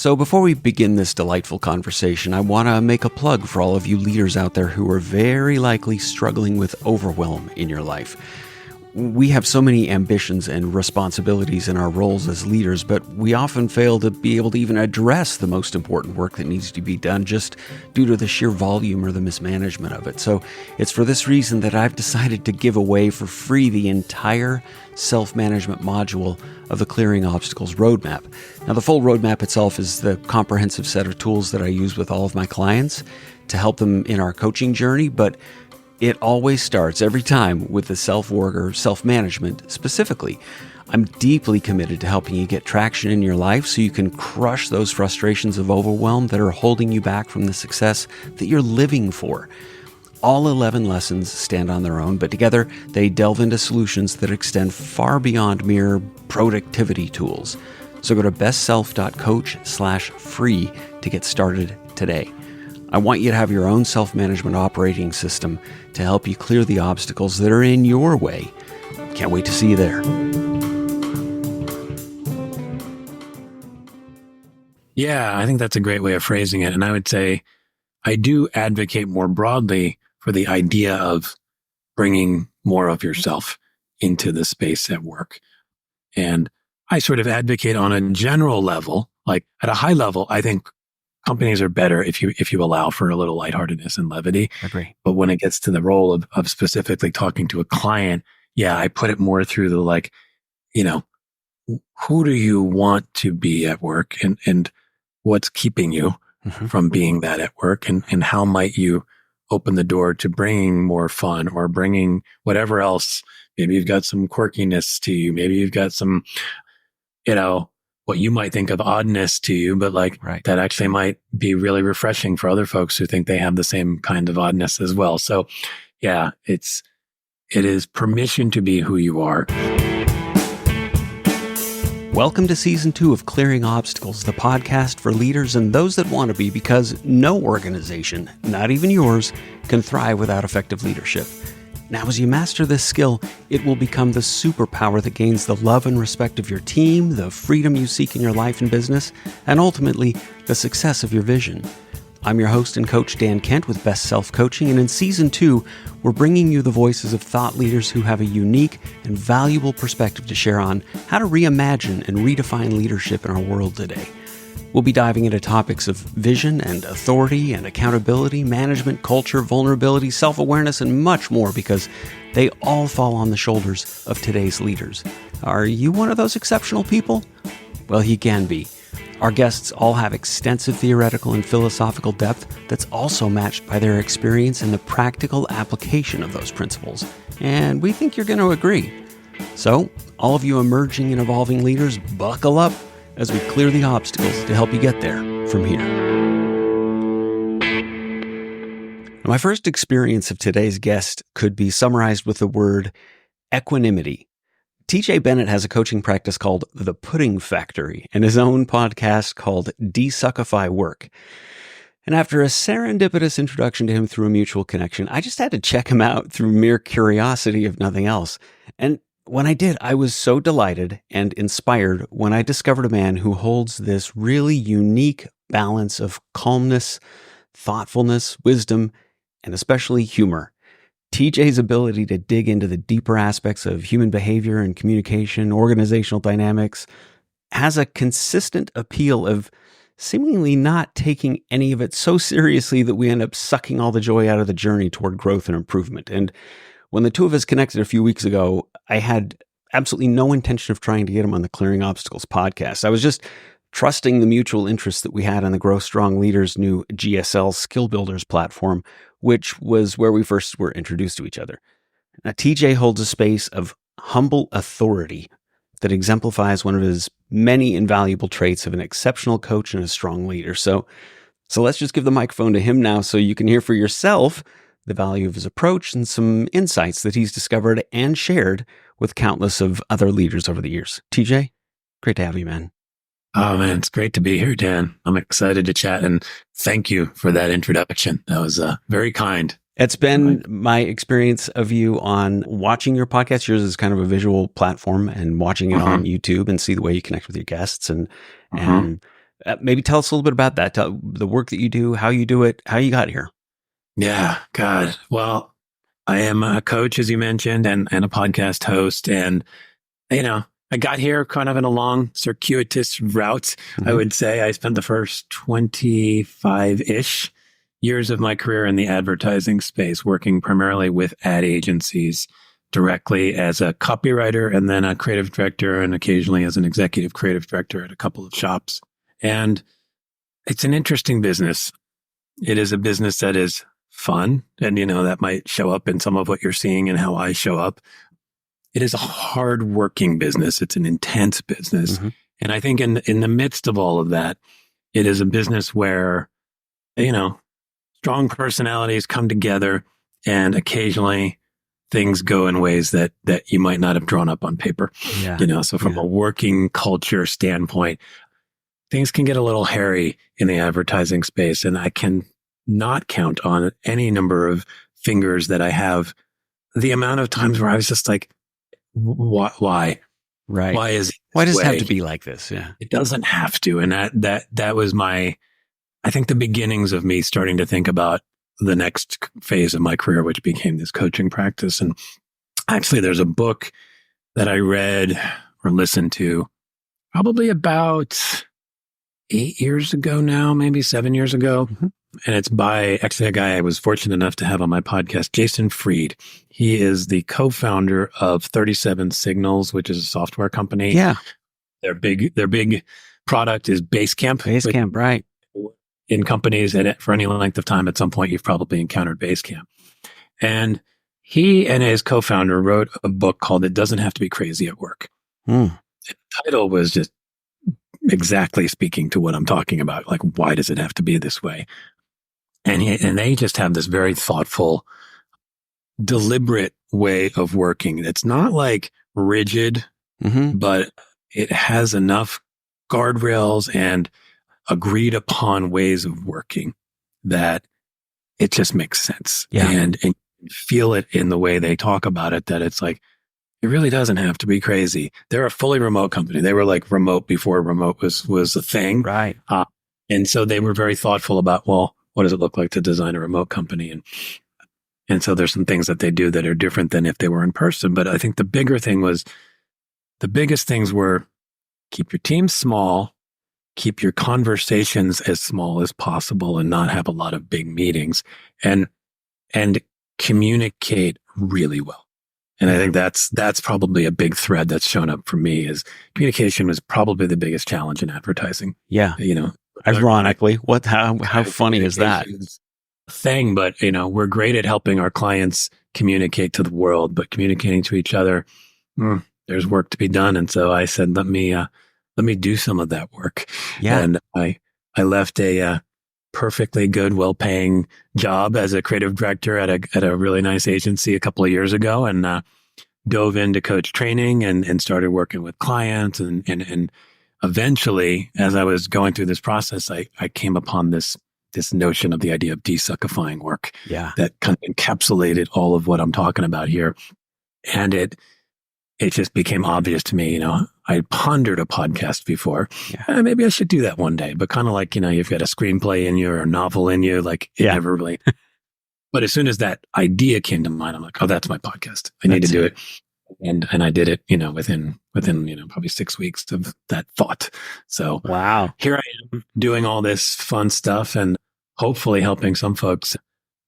So before we begin this delightful conversation, I want to make a plug for all of you leaders out there who are very likely struggling with overwhelm in your life. We have so many ambitions and responsibilities in our roles as leaders, but we often fail to be able to even address the most important work that needs to be done just due to the sheer volume or the mismanagement of it. So it's for this reason that I've decided to give away for free the entire self-management module of the Clearing Obstacles Roadmap. Now, the full roadmap itself is the comprehensive set of tools that I use with all of my clients to help them in our coaching journey, but it always starts every time with the self-work or self-management specifically. I'm deeply committed to helping you get traction in your life so you can crush those frustrations of overwhelm that are holding you back from the success that you're living for. All 11 lessons stand on their own, but together they delve into solutions that extend far beyond mere productivity tools. So go to bestself.coach/free to get started today. I want you to have your own self-management operating system to help you clear the obstacles that are in your way. Can't wait to see you there. Yeah, I think that's a great way of phrasing it. And I would say I do advocate more broadly for the idea of bringing more of yourself into the space at work. And I sort of advocate on a general level, like at a high level, I think companies are better if you allow for a little lightheartedness and levity. Agree. But when it gets to the role of specifically talking to a client, yeah, I put it more through the who do you want to be at work and what's keeping you from being that at work and how might you open the door to bringing more fun or bringing whatever else. Maybe you've got some quirkiness to you. Maybe you've got some, what you might think of oddness to you, but that actually might be really refreshing for other folks who think they have the same kind of oddness as well. So yeah, it is permission to be who you are. Welcome to Season 2 of Clearing Obstacles, the podcast for leaders and those that want to be, because no organization, not even yours, can thrive without effective leadership. Now, as you master this skill, it will become the superpower that gains the love and respect of your team, the freedom you seek in your life and business, and ultimately, the success of your vision. I'm your host and coach, Dan Kent, with Best Self Coaching, and in Season 2, we're bringing you the voices of thought leaders who have a unique and valuable perspective to share on how to reimagine and redefine leadership in our world today. We'll be diving into topics of vision and authority and accountability, management, culture, vulnerability, self-awareness, and much more, because they all fall on the shoulders of today's leaders. Are you one of those exceptional people? Well, you can be. Our guests all have extensive theoretical and philosophical depth that's also matched by their experience in the practical application of those principles. And we think you're going to agree. So, all of you emerging and evolving leaders, buckle up as we clear the obstacles to help you get there from here. My first experience of today's guest could be summarized with the word equanimity. TJ Bennett has a coaching practice called The Pudding Factory and his own podcast called DesuckifyWork. And after a serendipitous introduction to him through a mutual connection, I just had to check him out through mere curiosity, if nothing else. And when I did, I was so delighted and inspired when I discovered a man who holds this really unique balance of calmness, thoughtfulness, wisdom, and especially humor. TJ's ability to dig into the deeper aspects of human behavior and communication, organizational dynamics, has a consistent appeal of seemingly not taking any of it so seriously that we end up sucking all the joy out of the journey toward growth and improvement. And when the two of us connected a few weeks ago, I had absolutely no intention of trying to get him on the Clearing Obstacles podcast. I was just trusting the mutual interest that we had in the Grow Strong Leaders' new GSL Skill Builders platform, which was where we first were introduced to each other. Now, TJ holds a space of humble authority that exemplifies one of his many invaluable traits of an exceptional coach and a strong leader. So let's just give the microphone to him now so you can hear for yourself the value of his approach and some insights that he's discovered and shared with countless of other leaders over the years. TJ, great to have you, man. Oh man, it's great to be here, Dan. I'm excited to chat and thank you for that introduction. That was very kind. It's been my experience of you on watching your podcast. Yours is kind of a visual platform, and watching it on YouTube and see the way you connect with your guests and Maybe tell us a little bit about that, the work that you do, how you do it, how you got here. Yeah, God. Well, I am a coach, as you mentioned, and a podcast host. And, I got here kind of in a long, circuitous route, I would say. I spent the first 25-ish years of my career in the advertising space, working primarily with ad agencies directly as a copywriter and then a creative director and occasionally as an executive creative director at a couple of shops. And it's an interesting business. It is a business that is fun. And, that might show up in some of what you're seeing and how I show up. It is a hard-working business. It's an intense business. And I think in the midst of all of that, it is a business where, strong personalities come together and occasionally things go in ways that you might not have drawn up on paper. So from a working culture standpoint, things can get a little hairy in the advertising space. And I can not count on any number of fingers that I have the amount of times where I was just like, why? Right. Why does it have to be like this? Yeah. It doesn't have to. And that was I think the beginnings of me starting to think about the next phase of my career, which became this coaching practice. And actually there's a book that I read or listened to probably about 8 years ago now, maybe 7 years ago. And it's by actually a guy I was fortunate enough to have on my podcast, Jason Fried. He is the co-founder of 37 Signals, which is a software company. Yeah. Their big product is Basecamp. Basecamp, right. In companies and for any length of time, at some point, you've probably encountered Basecamp. And he and his co-founder wrote a book called It Doesn't Have to Be Crazy at Work. The title was just exactly speaking to what I'm talking about. Like, why does it have to be this way? And they just have this very thoughtful, deliberate way of working. It's not like rigid, but it has enough guardrails and agreed upon ways of working that it just makes sense. Yeah. And you feel it in the way they talk about it, that it's like, it really doesn't have to be crazy. They're a fully remote company. They were like remote before remote was a thing. Right. And so they were very thoughtful about, well, what does it look like to design a remote company? And so there's some things that they do that are different than if they were in person. But I think the biggest things were keep your team small, keep your conversations as small as possible and not have a lot of big meetings and communicate really well. And I think that's probably a big thread that's shown up for me is communication was probably the biggest challenge in advertising. Yeah. Ironically, how funny is that thing? But, we're great at helping our clients communicate to the world, but communicating to each other, there's work to be done. And so I said, let me do some of that work. Yeah. And I left a perfectly good, well-paying job as a creative director at a really nice agency a couple of years ago and dove into coach training and started working with clients. And eventually, as I was going through this process, I came upon this notion of the idea of desuckifying work. Yeah. That kind of encapsulated all of what I'm talking about here. And it just became obvious to me, I pondered a podcast before. Yeah. Maybe I should do that one day, but kind of like, you've got a screenplay in you or a novel in you, like it never really. But as soon as that idea came to mind, I'm like, oh, that's my podcast. I need to do it. And I did it, within probably 6 weeks of that thought. So wow, here I am doing all this fun stuff and hopefully helping some folks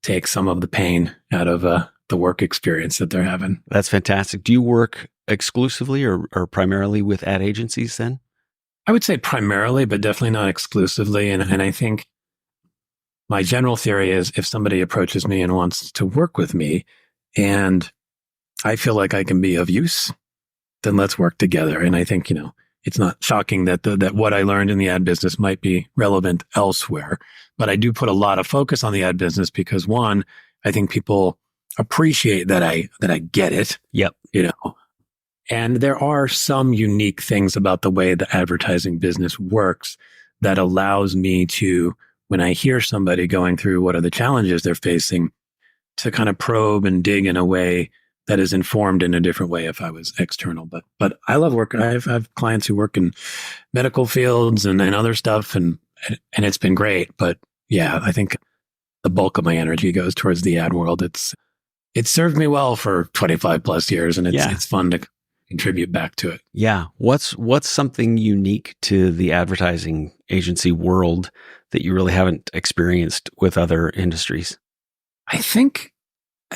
take some of the pain out of the work experience that they're having. That's fantastic. Do you work exclusively or primarily with ad agencies then? I would say primarily, but definitely not exclusively. And I think my general theory is if somebody approaches me and wants to work with me and I feel like I can be of use, then let's work together. And I think, it's not shocking that that what I learned in the ad business might be relevant elsewhere, but I do put a lot of focus on the ad business because one, I think people appreciate that I get it. Yep. And there are some unique things about the way the advertising business works that allows me to, when I hear somebody going through what are the challenges they're facing, to kind of probe and dig in a way that is informed in a different way if I was external. But I love work. I have clients who work in medical fields and other stuff, and it's been great. But yeah, I think the bulk of my energy goes towards the ad world. It's served me well for 25 plus years, and it's fun to contribute back to it. Yeah. What's something unique to the advertising agency world that you really haven't experienced with other industries? I think,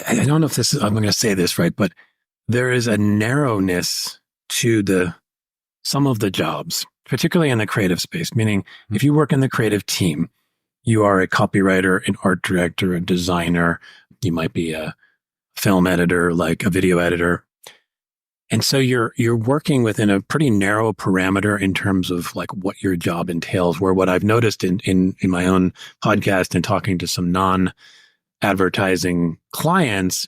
I don't know if I'm going to say this right, but there is a narrowness to some of the jobs, particularly in the creative space, meaning if you work in the creative team, you are a copywriter, an art director, a designer, you might be a film editor, like a video editor. And so you're working within a pretty narrow parameter in terms of like what your job entails, where what I've noticed in my own podcast and talking to some non-advertising clients,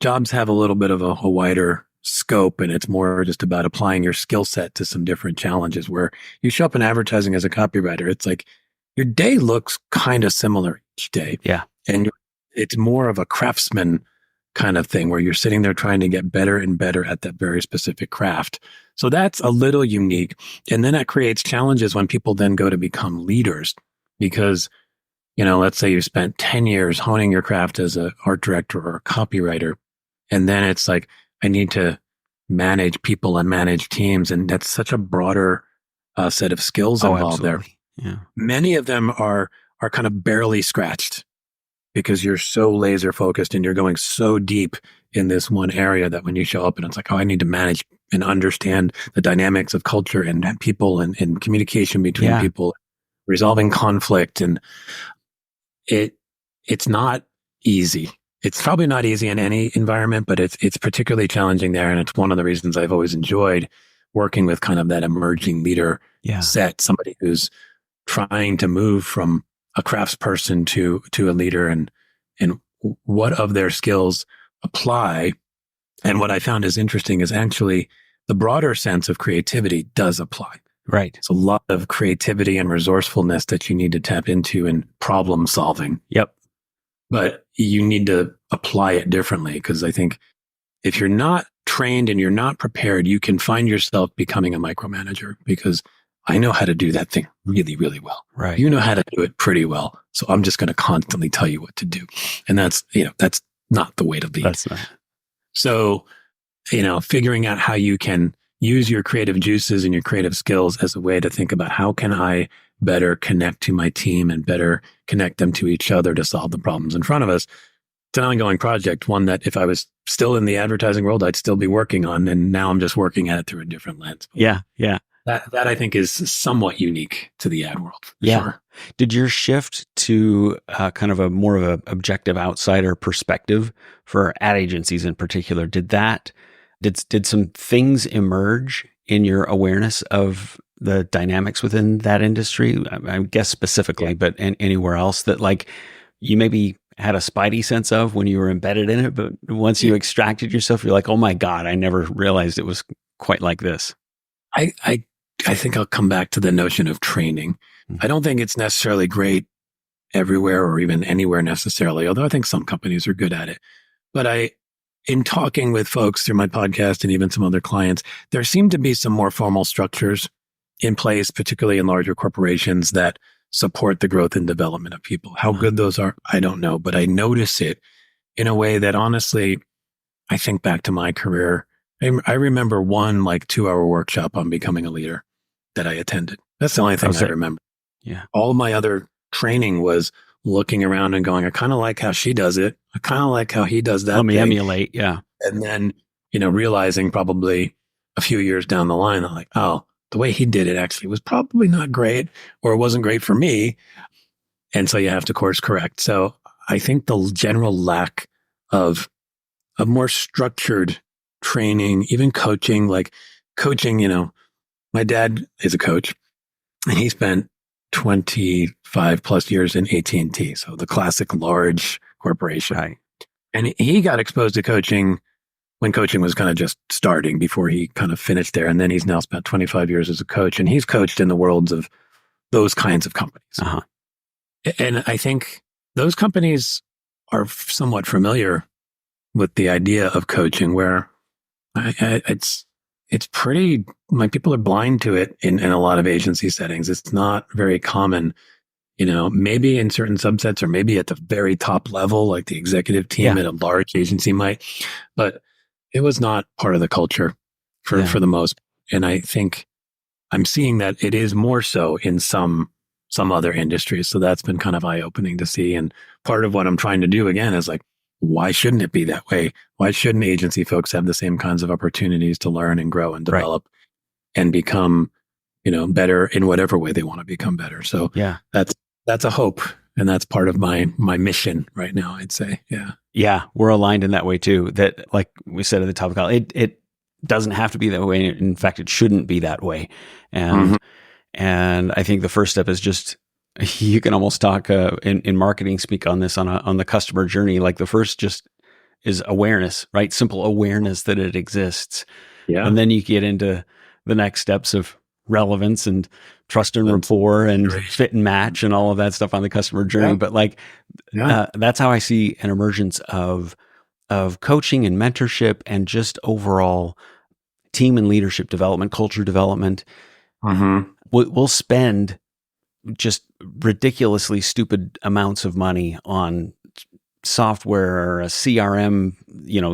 jobs have a little bit of a wider scope, and it's more just about applying your skill set to some different challenges. Where you show up in advertising as a copywriter, it's like your day looks kind of similar each day. Yeah. And it's more of a craftsman kind of thing where you're sitting there trying to get better and better at that very specific craft. So that's a little unique. And then it creates challenges when people then go to become leaders because, let's say you spent 10 years honing your craft as an art director or a copywriter. And then it's like, I need to manage people and manage teams. And that's such a broader set of skills involved there. Yeah. Many of them are kind of barely scratched because you're so laser focused and you're going so deep in this one area that when you show up and it's like, oh, I need to manage and understand the dynamics of culture and people and communication between people, resolving conflict. And it's not easy. It's probably not easy in any environment, but it's particularly challenging there. And it's one of the reasons I've always enjoyed working with kind of that emerging leader set, somebody who's trying to move from a craftsperson to a leader and what of their skills apply. And what I found is interesting is actually the broader sense of creativity does apply. Right. It's a lot of creativity and resourcefulness that you need to tap into in problem solving. Yep. But you need to apply it differently because I think if you're not trained and you're not prepared, you can find yourself becoming a micromanager because I know how to do that thing really, really well. Right. You know how to do it pretty well. So I'm just going to constantly tell you what to do. And that's not the way to lead. That's not. So, figuring out how you can use your creative juices and your creative skills as a way to think about how can I better connect to my team and better connect them to each other to solve the problems in front of us. It's an ongoing project, one that if I was still in the advertising world, I'd still be working on. And now I'm just working at it through a different lens. Yeah. Yeah. That I think is somewhat unique to the ad world. Sure. Did your shift to kind of a more of an objective outsider perspective for ad agencies in particular, did some things emerge in your awareness of the dynamics within that industry? I guess specifically, but anywhere else that like you maybe had a spidey sense of when you were embedded in it, but once you extracted yourself, you're like, oh my God, I never realized it was quite like this. I think I'll come back to the notion of training. I don't think it's necessarily great everywhere or even anywhere necessarily, although I think some companies are good at it. But in talking with folks through my podcast and even some other clients, there seem to be some more formal structures in place, particularly in larger corporations that support the growth and development of people. How good those are, I don't know, but I notice it in a way that honestly, I think back to my career. I remember one 2-hour workshop on becoming a leader that I attended. That's the only thing I remember. Yeah. All my other training was looking around and going, I kind of like how she does it. I kind of like how he does that. Let me emulate. Yeah. And then, realizing probably a few years down the line, I'm like, oh, the way he did it actually was probably not great or it wasn't great for me. And so you have to course correct. So I think the general lack of more structured training, even coaching, my dad is a coach and he spent 25 plus years in AT&T. So the classic large corporation. Right. And he got exposed to coaching when coaching was kind of just starting before he kind of finished there. And then he's now spent 25 years as a coach and he's coached in the worlds of those kinds of companies. Uh-huh. And I think those companies are somewhat familiar with the idea of coaching where it's pretty, like people are blind to it in a lot of agency settings. It's not very common, maybe in certain subsets or maybe at the very top level, like the executive team at a large agency might, but it was not part of the culture for the most. And I think I'm seeing that it is more so in some other industries. So that's been kind of eye-opening to see. And part of what I'm trying to do again is like, why shouldn't it be that way? Why shouldn't agency folks have the same kinds of opportunities to learn and grow and develop and become, better in whatever way they want to become better? So that's a hope. And that's part of my mission right now, I'd say. Yeah. Yeah. We're aligned in that way too. That, like we said at the top of the call, it doesn't have to be that way. In fact, it shouldn't be that way. And I think the first step is just, you can almost talk in marketing speak on this on the customer journey. Like the first just is awareness, right? Simple awareness that it exists. Yeah. And then you get into the next steps of relevance and trust and rapport and fit and match and all of that stuff on the customer journey. Yeah. But that's how I see an emergence of coaching and mentorship and just overall team and leadership development, culture development. We'll spend just ridiculously stupid amounts of money on software or a CRM,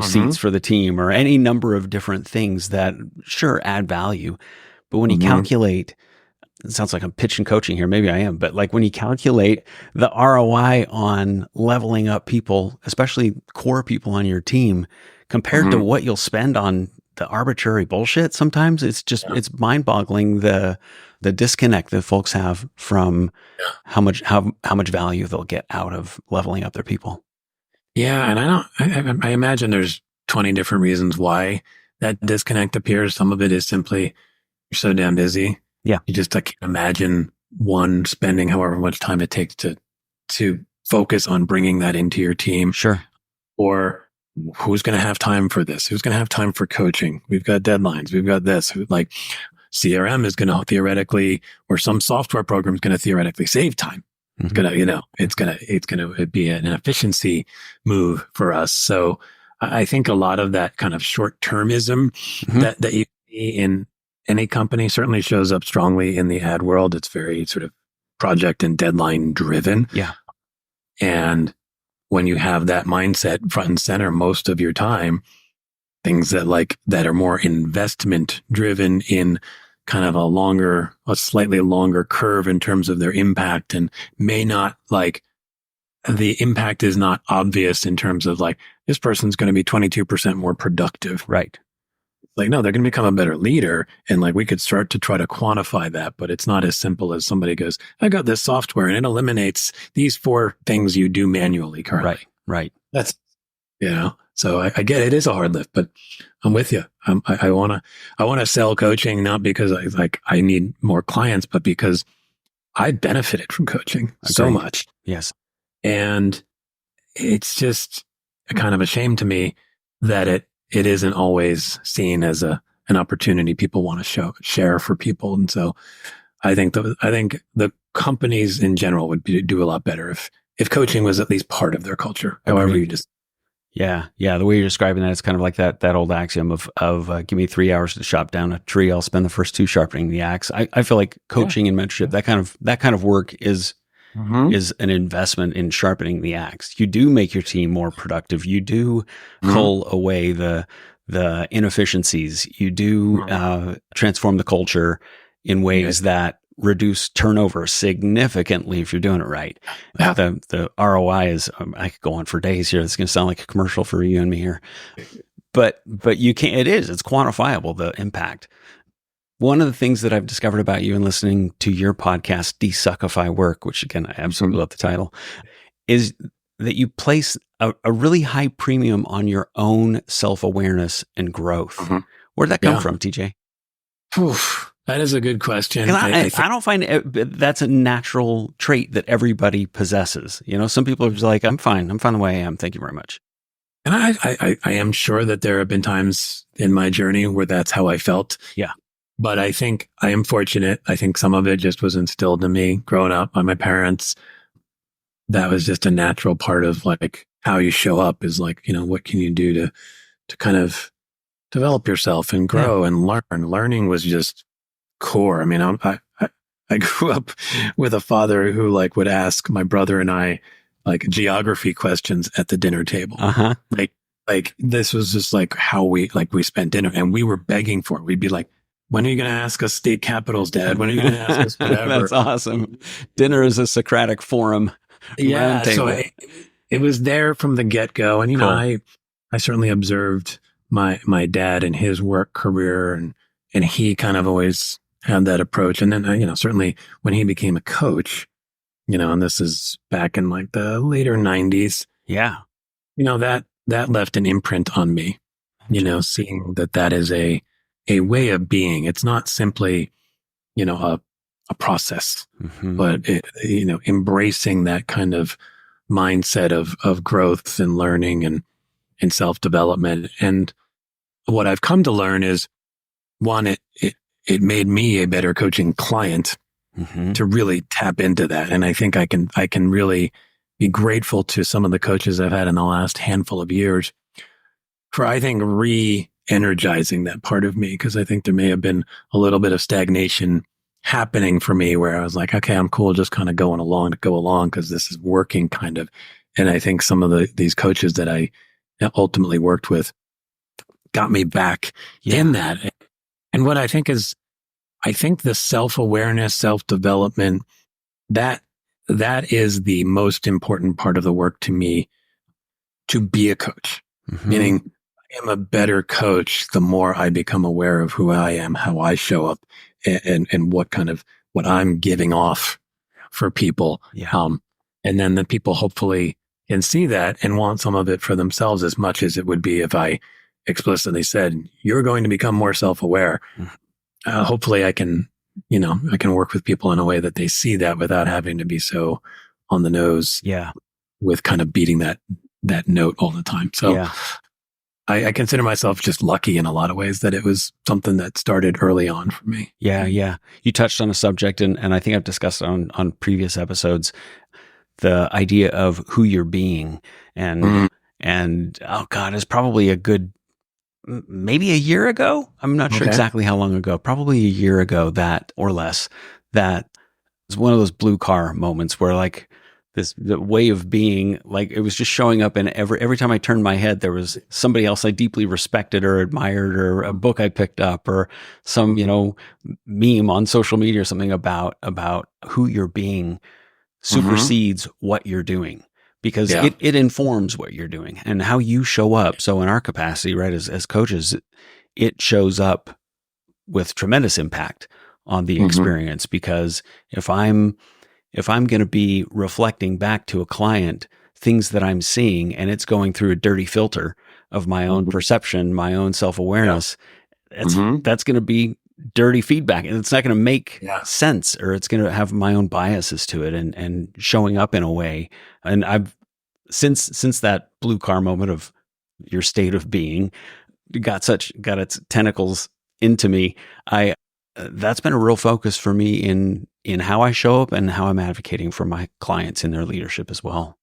seats for the team or any number of different things that sure add value. But when you calculate, it sounds like I'm pitching coaching here. Maybe I am, but like when you calculate the ROI on leveling up people, especially core people on your team, compared to what you'll spend on the arbitrary bullshit, sometimes it's just, it's mind-boggling the disconnect that folks have from how much value they'll get out of leveling up their people. Yeah. And I imagine there's 20 different reasons why that disconnect appears. Some of it is simply you're so damn busy. Yeah. You just, I can't imagine one spending however much time it takes to focus on bringing that into your team. Sure. Or who's going to have time for this? Who's going to have time for coaching? We've got deadlines. We've got this. Like CRM is going to theoretically, or some software program is going to theoretically save time. It's going to, it's going to be an efficiency move for us. So I think a lot of that kind of short-termism that you see in any company certainly shows up strongly in the ad world. It's very sort of project and deadline driven. Yeah. And when you have that mindset front and center most of your time, things that are more investment driven in kind of a slightly longer curve in terms of their impact, and may not, like, the impact is not obvious in terms of like, this person's going to be 22% more productive. Right. Like, no, they're going to become a better leader. And like, we could start to try to quantify that, but it's not as simple as somebody goes, I got this software and it eliminates these 4 things you do manually currently. Right. That's, so I get it is a hard lift, but I'm with you. I want to sell coaching, not because I need more clients, but because I benefited from coaching so much. Yes. And it's just a kind of a shame to me that it isn't always seen as an opportunity people want to share for people. And so I think the companies in general would do a lot better if coaching was at least part of their culture. However, you just. Yeah. The way you're describing that, it's kind of like that old axiom of give me 3 hours to chop down a tree, I'll spend the first 2 sharpening the axe. I feel like coaching and mentorship, that kind of work is an investment in sharpening the axe. You do make your team more productive. You do cull away the inefficiencies. You do transform the culture in ways that reduce turnover significantly if you're doing it right. Yeah. The ROI is, I could go on for days here. It's going to sound like a commercial for you and me here, but you can't, it's quantifiable, the impact. One of the things that I've discovered about you in listening to your podcast, DesuckifyWork, which again, I absolutely love the title, is that you place a really high premium on your own self-awareness and growth. Where'd that come from, TJ? Oof. That is a good question. I don't find that's a natural trait that everybody possesses. Some people are just like, I'm fine the way I am. Thank you very much. And I am sure that there have been times in my journey where that's how I felt. Yeah. But I think I am fortunate. I think some of it just was instilled in me growing up by my parents. That was just a natural part of like how you show up is like, what can you do to kind of develop yourself and grow and learn. Learning was just core. I mean, I grew up with a father who like would ask my brother and I like geography questions at the dinner table. Like this was just like how we spent dinner, and we were begging for it. We'd be like, when are you going to ask us state capitals, Dad? When are you going to ask us whatever? That's awesome. Dinner is a Socratic forum. Yeah. So it was there from the get-go. And, Cool. I certainly observed my dad and his work career, and he kind of always had that approach. And then, certainly when he became a coach, and this is back in like the later 90s. Yeah. That left an imprint on me, seeing that is a way of being. It's not simply, a process, but embracing that kind of mindset of growth and learning and self-development. And what I've come to learn is, one, it made me a better coaching client to really tap into that. And I think I can really be grateful to some of the coaches I've had in the last handful of years for, I think, re-energizing that part of me. Because I think there may have been a little bit of stagnation happening for me where I was like, okay, I'm cool just kind of going along to go along because this is working kind of. And I think some of these coaches that I ultimately worked with got me back in that. And what I think is, the self-awareness, self-development, that is the most important part of the work to me, to be a coach. Meaning I am a better coach the more I become aware of who I am, how I show up, and what I'm giving off for people. And then the people hopefully can see that and want some of it for themselves as much as it would be if I explicitly said, you're going to become more self-aware. Hopefully I can work with people in a way that they see that without having to be so on the nose with kind of beating that note all the time. So I consider myself just lucky in a lot of ways that it was something that started early on for me. Yeah. You touched on a subject, and I think I've discussed on previous episodes, the idea of who you're being. And oh God, it's probably a good, maybe a year ago. I'm not sure exactly how long ago, probably a year ago, that or less, that was one of those blue car moments where like the way of being, like it was just showing up, and every time I turned my head, there was somebody else I deeply respected or admired, or a book I picked up, or some, meme on social media or something about who you're being supersedes what you're doing. Because it informs what you're doing and how you show up. So in our capacity, right, as coaches, it shows up with tremendous impact on the experience. Because if I'm going to be reflecting back to a client things that I'm seeing, and it's going through a dirty filter of my own perception, my own self-awareness, that's going to be dirty feedback, and it's not going to make sense, or it's going to have my own biases to it and showing up in a way. And I've since that blue car moment of your state of being got its tentacles into me, that's been a real focus for me in how I show up and how I'm advocating for my clients in their leadership as well.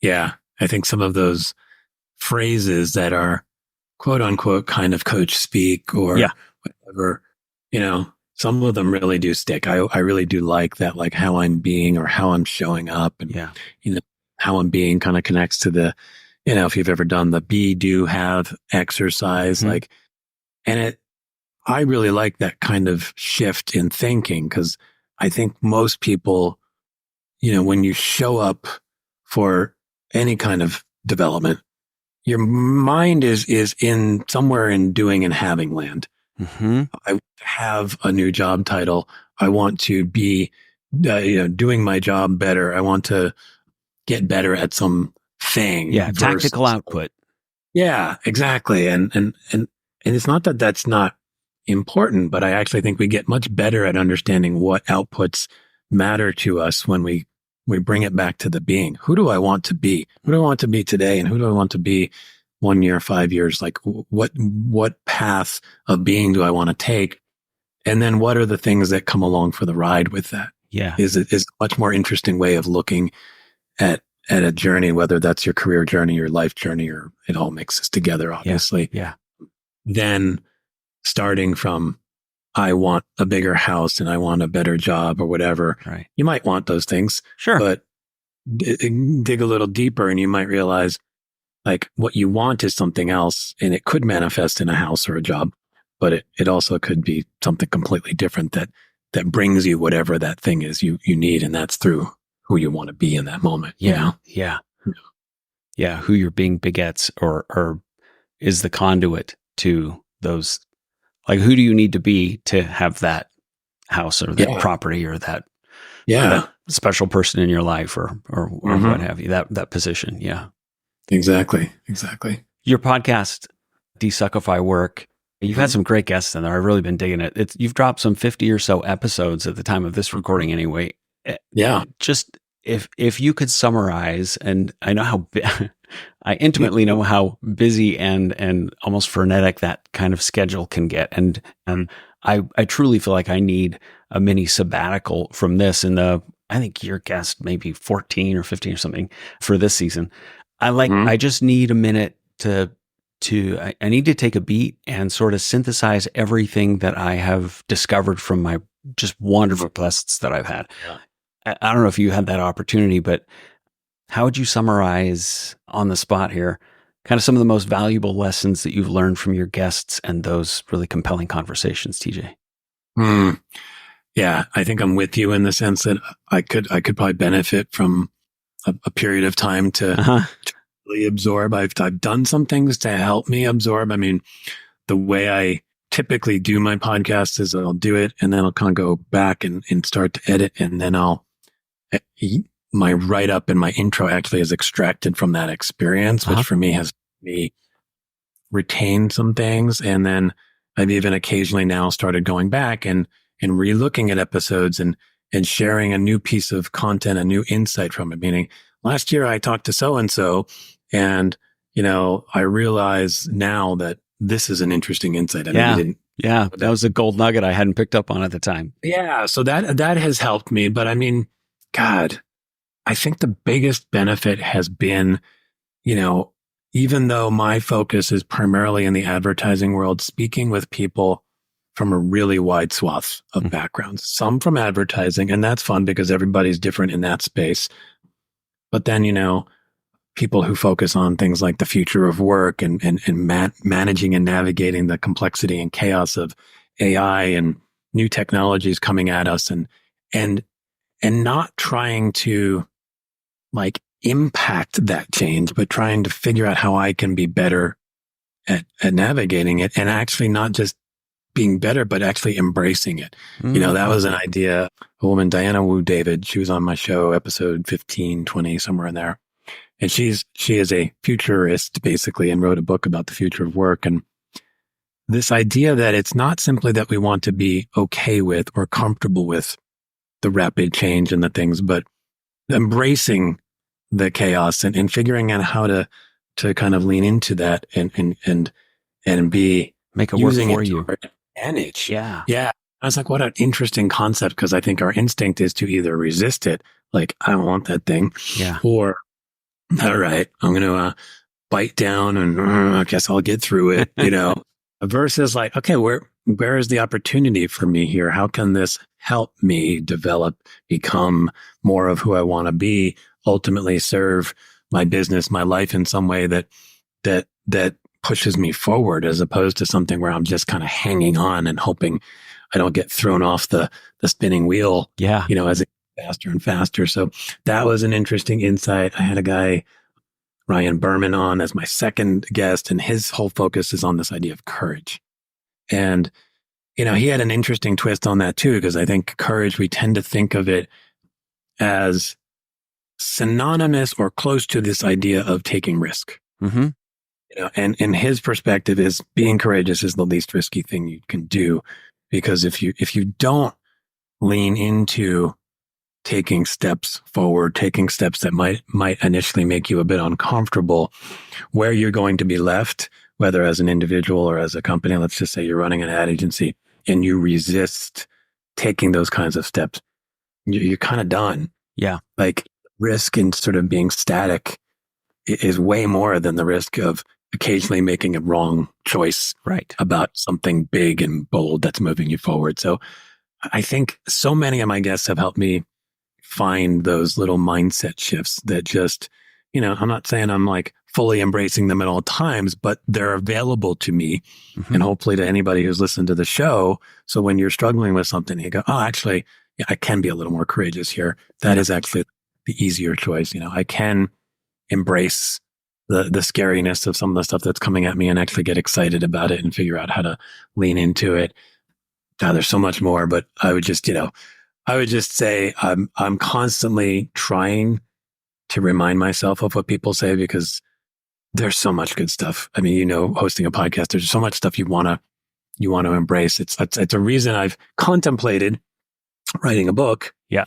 Yeah. I think some of those phrases that are quote unquote kind of coach speak or whatever, some of them really do stick. I really do like that, like how I'm being or how I'm showing up, and how I'm being kind of connects to the, if you've ever done the be, do, have exercise, I really like that kind of shift in thinking, because I think most people, when you show up for any kind of development, your mind is in somewhere in doing and having land. I have a new job title. I want to be, doing my job better. I want to get better at some thing. Yeah. Tactical output. Yeah, exactly. And it's not that that's not important, but I actually think we get much better at understanding what outputs matter to us when we bring it back to the being. Who do I want to be? Who do I want to be today? And who do I want to be 1 year, 5 years? Like what path of being do I want to take? And then what are the things that come along for the ride with that? Yeah. Is a much more interesting way of looking at at a journey, whether that's your career journey, your life journey, or it all mixes together, obviously. Yeah. Then starting from, I want a bigger house and I want a better job or whatever. Right. You might want those things, Sure. but dig a little deeper and you might realize like what you want is something else, and it could manifest in a house or a job, but it also could be something completely different that brings you whatever that thing is you need. And that's through who you want to be in that moment. Yeah. You know? Yeah. Who your being begets or is the conduit to those. Like, who do you need to be to have that house or that property or that, that special person in your life or what have you, that position. Yeah. Exactly. Your podcast, DesuckifyWork, you've had some great guests in there. I've really been digging it. You've dropped some 50 or so episodes at the time of this recording anyway. Yeah. Just if you could summarize, and I know I intimately know how busy and almost frenetic that kind of schedule can get. And I truly feel like I need a mini sabbatical from this. I think your guest maybe 14 or 15 or something for this season. I just need a minute I need to take a beat and sort of synthesize everything that I have discovered from my just wonderful guests that I've had. Yeah. I don't know if you had that opportunity, but how would you summarize on the spot here kind of some of the most valuable lessons that you've learned from your guests and those really compelling conversations, TJ? Yeah, I think I'm with you in the sense that I could probably benefit from a period of time to really absorb. I've done some things to help me absorb. I mean, the way I typically do my podcast is I'll do it and then I'll kind of go back and start to edit, and then my write-up and my intro actually is extracted from that experience, which for me has me retain some things. And then I've even occasionally now started going back and re-looking at episodes and sharing a new piece of content, a new insight from it. Meaning, last year I talked to so-and-so and, I realize now that this is an interesting insight. That was a gold nugget I hadn't picked up on at the time. Yeah. So that has helped me. But I mean, God, I think the biggest benefit has been, even though my focus is primarily in the advertising world, speaking with people from a really wide swath of backgrounds, some from advertising, and that's fun because everybody's different in that space. But then, people who focus on things like the future of work and managing and navigating the complexity and chaos of AI and new technologies coming at us and not trying to like impact that change, but trying to figure out how I can be better at navigating it, and actually not just being better, but actually embracing it. That was an idea. A woman, Diana Wu David, she was on my show, episode 15, 20, somewhere in there. And she is a futurist basically, and wrote a book about the future of work. And this idea that it's not simply that we want to be okay with or comfortable with the rapid change and the things, but embracing the chaos and figuring out how to kind of lean into that and be make it work for you. Advantage. Yeah. Yeah. I was like, what an interesting concept, because I think our instinct is to either resist it, like, I don't want that thing. Yeah. Or, all right, I'm going to bite down and I guess I'll get through it, versus like, okay, where is the opportunity for me here? How can this help me develop, become more of who I want to be, ultimately serve my business, my life in some way that pushes me forward, as opposed to something where I'm just kind of hanging on and hoping I don't get thrown off the spinning wheel, as it gets faster and faster. So that was an interesting insight. I had a guy, Ryan Berman, on as my second guest, and his whole focus is on this idea of courage. And, he had an interesting twist on that too, because I think courage, we tend to think of it as synonymous or close to this idea of taking risk. Mm-hmm. And his perspective is being courageous is the least risky thing you can do, because if you don't lean into taking steps forward, taking steps that might initially make you a bit uncomfortable, where you're going to be left, whether as an individual or as a company, let's just say you're running an ad agency and you resist taking those kinds of steps, you're kind of done. Yeah. Like risk in sort of being static is way more than the risk of occasionally making a wrong choice about something big and bold that's moving you forward. So I think so many of my guests have helped me find those little mindset shifts that just, I'm not saying I'm like fully embracing them at all times, but they're available to me and hopefully to anybody who's listened to the show. So when you're struggling with something, you go, oh, actually, I can be a little more courageous here. That is actually the easier choice. I can embrace the scariness of some of the stuff that's coming at me and actually get excited about it and figure out how to lean into it. God, there's so much more, but I would just say I'm constantly trying to remind myself of what people say because there's so much good stuff. I mean, hosting a podcast, there's so much stuff you want to embrace. It's a reason I've contemplated writing a book. Yeah.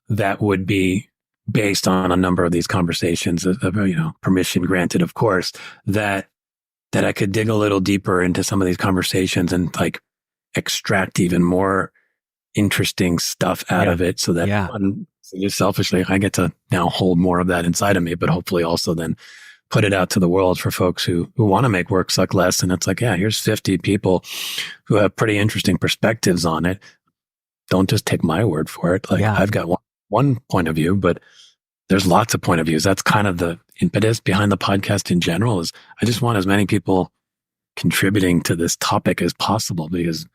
That would be based on a number of these conversations, permission granted, of course, that I could dig a little deeper into some of these conversations and like extract even more interesting stuff out of it so that just selfishly, I get to now hold more of that inside of me, but hopefully also then put it out to the world for folks who want to make work suck less. And it's like, here's 50 people who have pretty interesting perspectives on it. Don't just take my word for it. Like I've got one point of view, but there's lots of point of views. That's kind of the impetus behind the podcast in general is I just want as many people contributing to this topic as possible because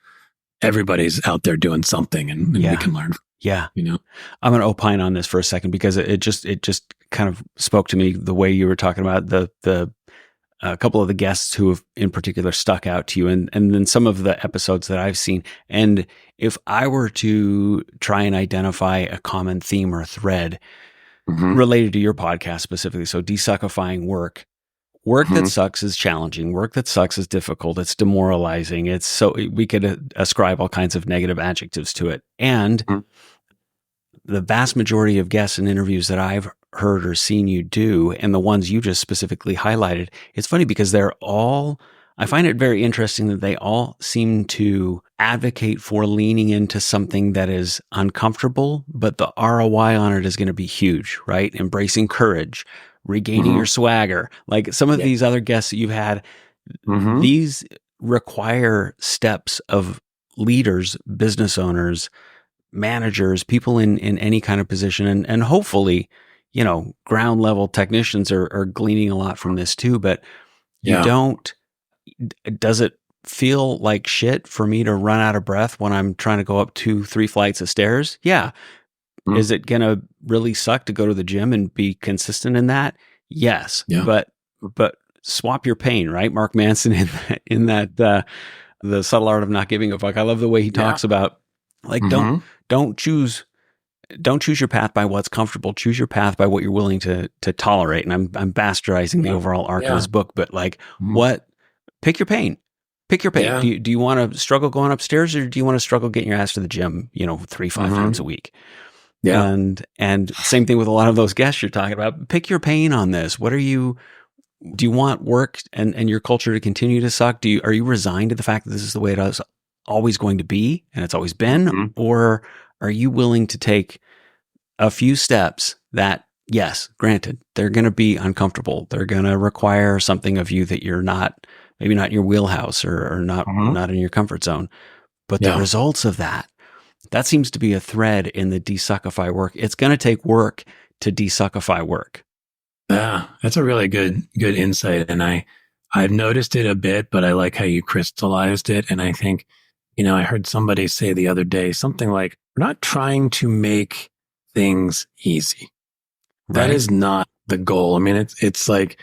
everybody's out there doing something and we can learn. Yeah. I'm going to opine on this for a second because it just kind of spoke to me the way you were talking about the a couple of the guests who have in particular stuck out to you and then some of the episodes that I've seen. And if I were to try and identify a common theme or thread related to your podcast specifically, so DesuckifyWork, work that sucks is challenging. Work that sucks is difficult. It's demoralizing. It's so we could ascribe all kinds of negative adjectives to it. And the vast majority of guests and interviews that I've heard or seen you do, and the ones you just specifically highlighted, it's funny because I find it very interesting that they all seem to advocate for leaning into something that is uncomfortable, but the ROI on it is going to be huge, right? Embracing courage, regaining your swagger. Like some of these other guests that you've had, these require steps of leaders, business owners, managers, people in any kind of position. And hopefully, ground level technicians are gleaning a lot from this too, but does it feel like shit for me to run out of breath when I'm trying to go up 2-3 flights of stairs? Yeah. Is it going to really suck to go to the gym and be consistent in that? Yes. Yeah. But swap your pain, right? Mark Manson in that the subtle art of not giving a fuck. I love the way he talks about like don't choose your path by what's comfortable. Choose your path by what you're willing to tolerate. And I'm bastardizing the overall arc of this book, but like pick your pain. Pick your pain. Yeah. Do you want to struggle going upstairs or do you want to struggle getting your ass to the gym, 3-5 times a week? Yeah. And same thing with a lot of those guests you're talking about. Pick your pain on this. Do you want work and your culture to continue to suck? Are you resigned to the fact that this is the way it is always going to be and it's always been? Or are you willing to take a few steps that, yes, granted, they're going to be uncomfortable. They're going to require something of you that you're maybe not in your wheelhouse or not in your comfort zone. But the results of that seems to be a thread in the Desuckify work. It's going to take work to desuckify work. Yeah, that's a really good insight. And I've noticed it a bit, but I like how you crystallized it. And I think, I heard somebody say the other day something like, we're not trying to make things easy. Right. That is not the goal. I mean, it's like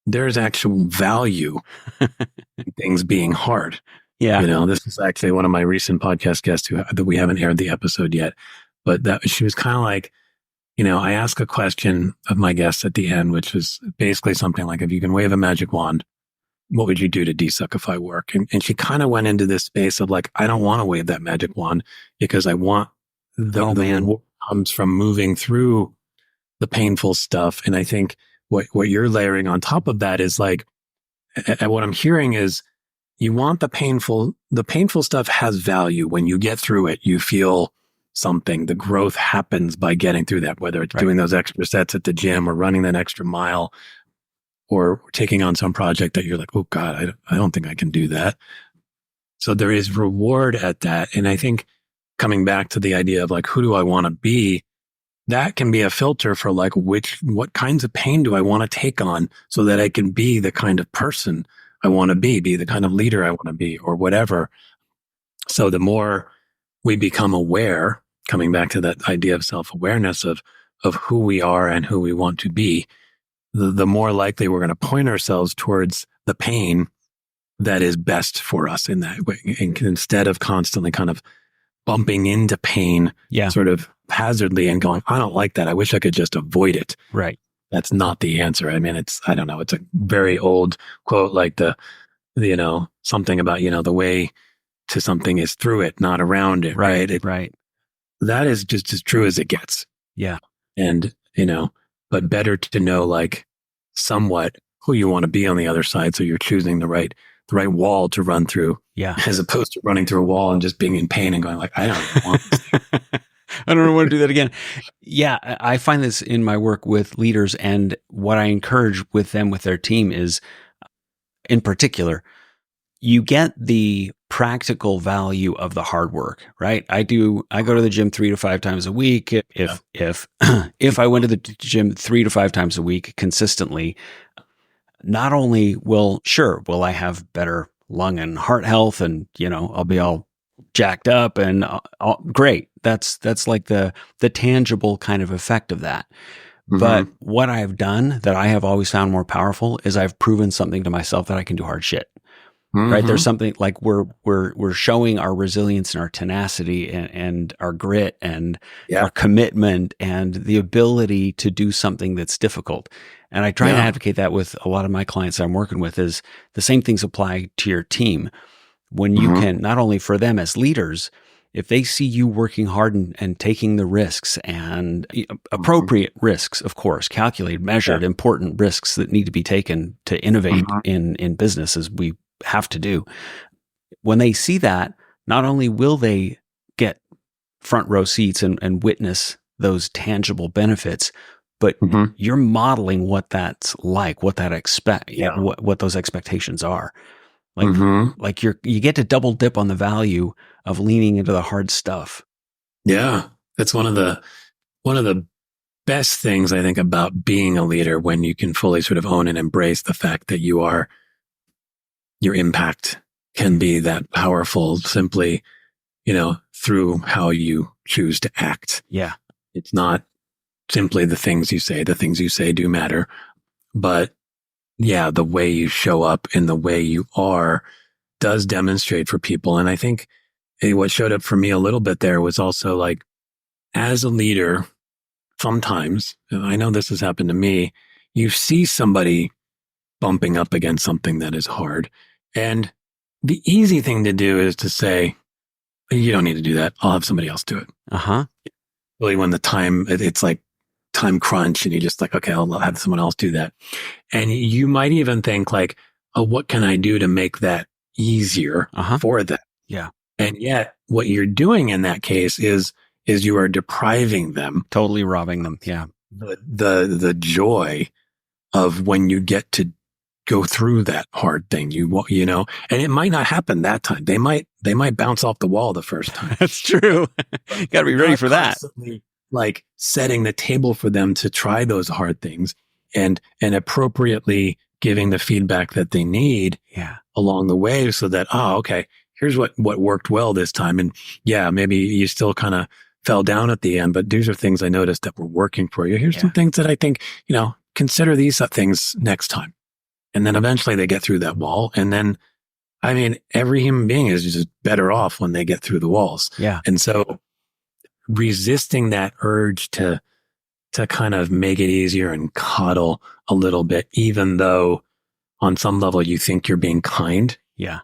there's actual value in things being hard. Yeah. This is actually one of my recent podcast guests that we haven't aired the episode yet, but she was kind of like, I ask a question of my guests at the end, which was basically something like, if you can wave a magic wand, what would you do to desuckify work? And she kind of went into this space of like, I don't want to wave that magic wand because I want the work comes from moving through the painful stuff. And I think what you're layering on top of that is like, what I'm hearing is you want the painful stuff has value. When you get through it, you feel something. The growth happens by getting through that, whether it's doing those extra sets at the gym or running that extra mile or taking on some project that you're like, oh God, I don't think I can do that. So there is reward at that. And I think coming back to the idea of like, who do I want to be? That can be a filter for like, what kinds of pain do I want to take on so that I can be the kind of person I want to be the kind of leader I want to be or whatever. So the more we become aware, coming back to that idea of self-awareness of who we are and who we want to be, the more likely we're going to point ourselves towards the pain that is best for us in that way. And instead of constantly kind of bumping into pain sort of haphazardly and going, I don't like that. I wish I could just avoid it. Right. That's not the answer. I mean, I don't know. It's a very old quote, like the something about, the way to something is through it, not around it. Right. Right. That is just as true as it gets. Yeah. And, but better to know like somewhat who you want to be on the other side. So you're choosing the right wall to run through. Yeah. As opposed to running through a wall and just being in pain and going like, I don't want this. I don't want to do that again. Yeah. I find this in my work with leaders, and what I encourage with them, with their team is, in particular, you get the practical value of the hard work, right? I go to the gym 3 to 5 times a week. If I went to the gym 3 to 5 times a week consistently, not only will I have better lung and heart health, and I'll be all jacked up and great. That's like the tangible kind of effect of that. Mm-hmm. But what I've done that I have always found more powerful is I've proven something to myself that I can do hard shit. Mm-hmm. Right? There's something like we're showing our resilience and our tenacity and our grit and our commitment and the ability to do something that's difficult. And I try to advocate that with a lot of my clients I'm working with, is the same things apply to your team. When you can, not only for them as leaders, if they see you working hard and taking the risks, and appropriate risks, of course, calculated, measured, important risks that need to be taken to innovate in business, as we have to do. When they see that, not only will they get front row seats and witness those tangible benefits, but you're modeling what that's like, what that what those expectations are. Like you get to double dip on the value of leaning into the hard stuff. Yeah. That's one of the best things I think about being a leader, when you can fully sort of own and embrace the fact that your impact can be that powerful simply, through how you choose to act. Yeah. It's not simply the things you say. The things you say do matter, but the way you show up and the way you are does demonstrate for people. And I think what showed up for me a little bit there was also like, as a leader, sometimes, and I know this has happened to me, you see somebody bumping up against something that is hard. And the easy thing to do is to say, you don't need to do that. I'll have somebody else do it. Really, when it's like time crunch and you're just like, okay, I'll have someone else do that. And you might even think like, oh, what can I do to make that easier for them? Yeah. And yet what you're doing in that case is you are depriving them. Totally robbing them. Yeah. The joy of when you get to go through that hard thing, and it might not happen that time. They might bounce off the wall the first time. That's true. Got to be ready for that. Like setting the table for them to try those hard things and appropriately giving the feedback that they need along the way, so that, okay, here's what worked well this time. And maybe you still kind of fell down at the end, but these are things I noticed that were working for you. Here's some things that I think, consider these things next time. And then eventually they get through that wall. And then, I mean, every human being is just better off when they get through the walls. Yeah. And so resisting that urge to kind of make it easier and coddle a little bit, even though on some level you think you're being kind. Yeah.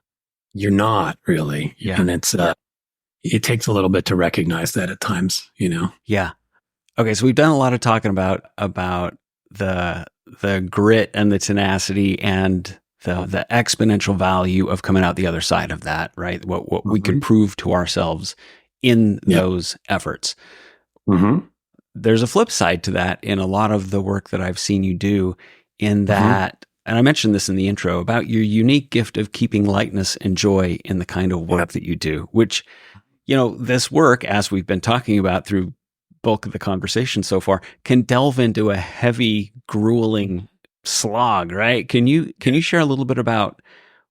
You're not really. Yeah. And it takes a little bit to recognize that at times, Yeah. Okay. So we've done a lot of talking about the grit and the tenacity and the exponential value of coming out the other side of that, right? What we could prove to ourselves in those efforts. Mm-hmm. There's a flip side to that in a lot of the work that I've seen you do, in that, and I mentioned this in the intro, about your unique gift of keeping lightness and joy in the kind of work that you do, which, this work, as we've been talking about through bulk of the conversation so far, can delve into a heavy, grueling slog, right? Can you share a little bit about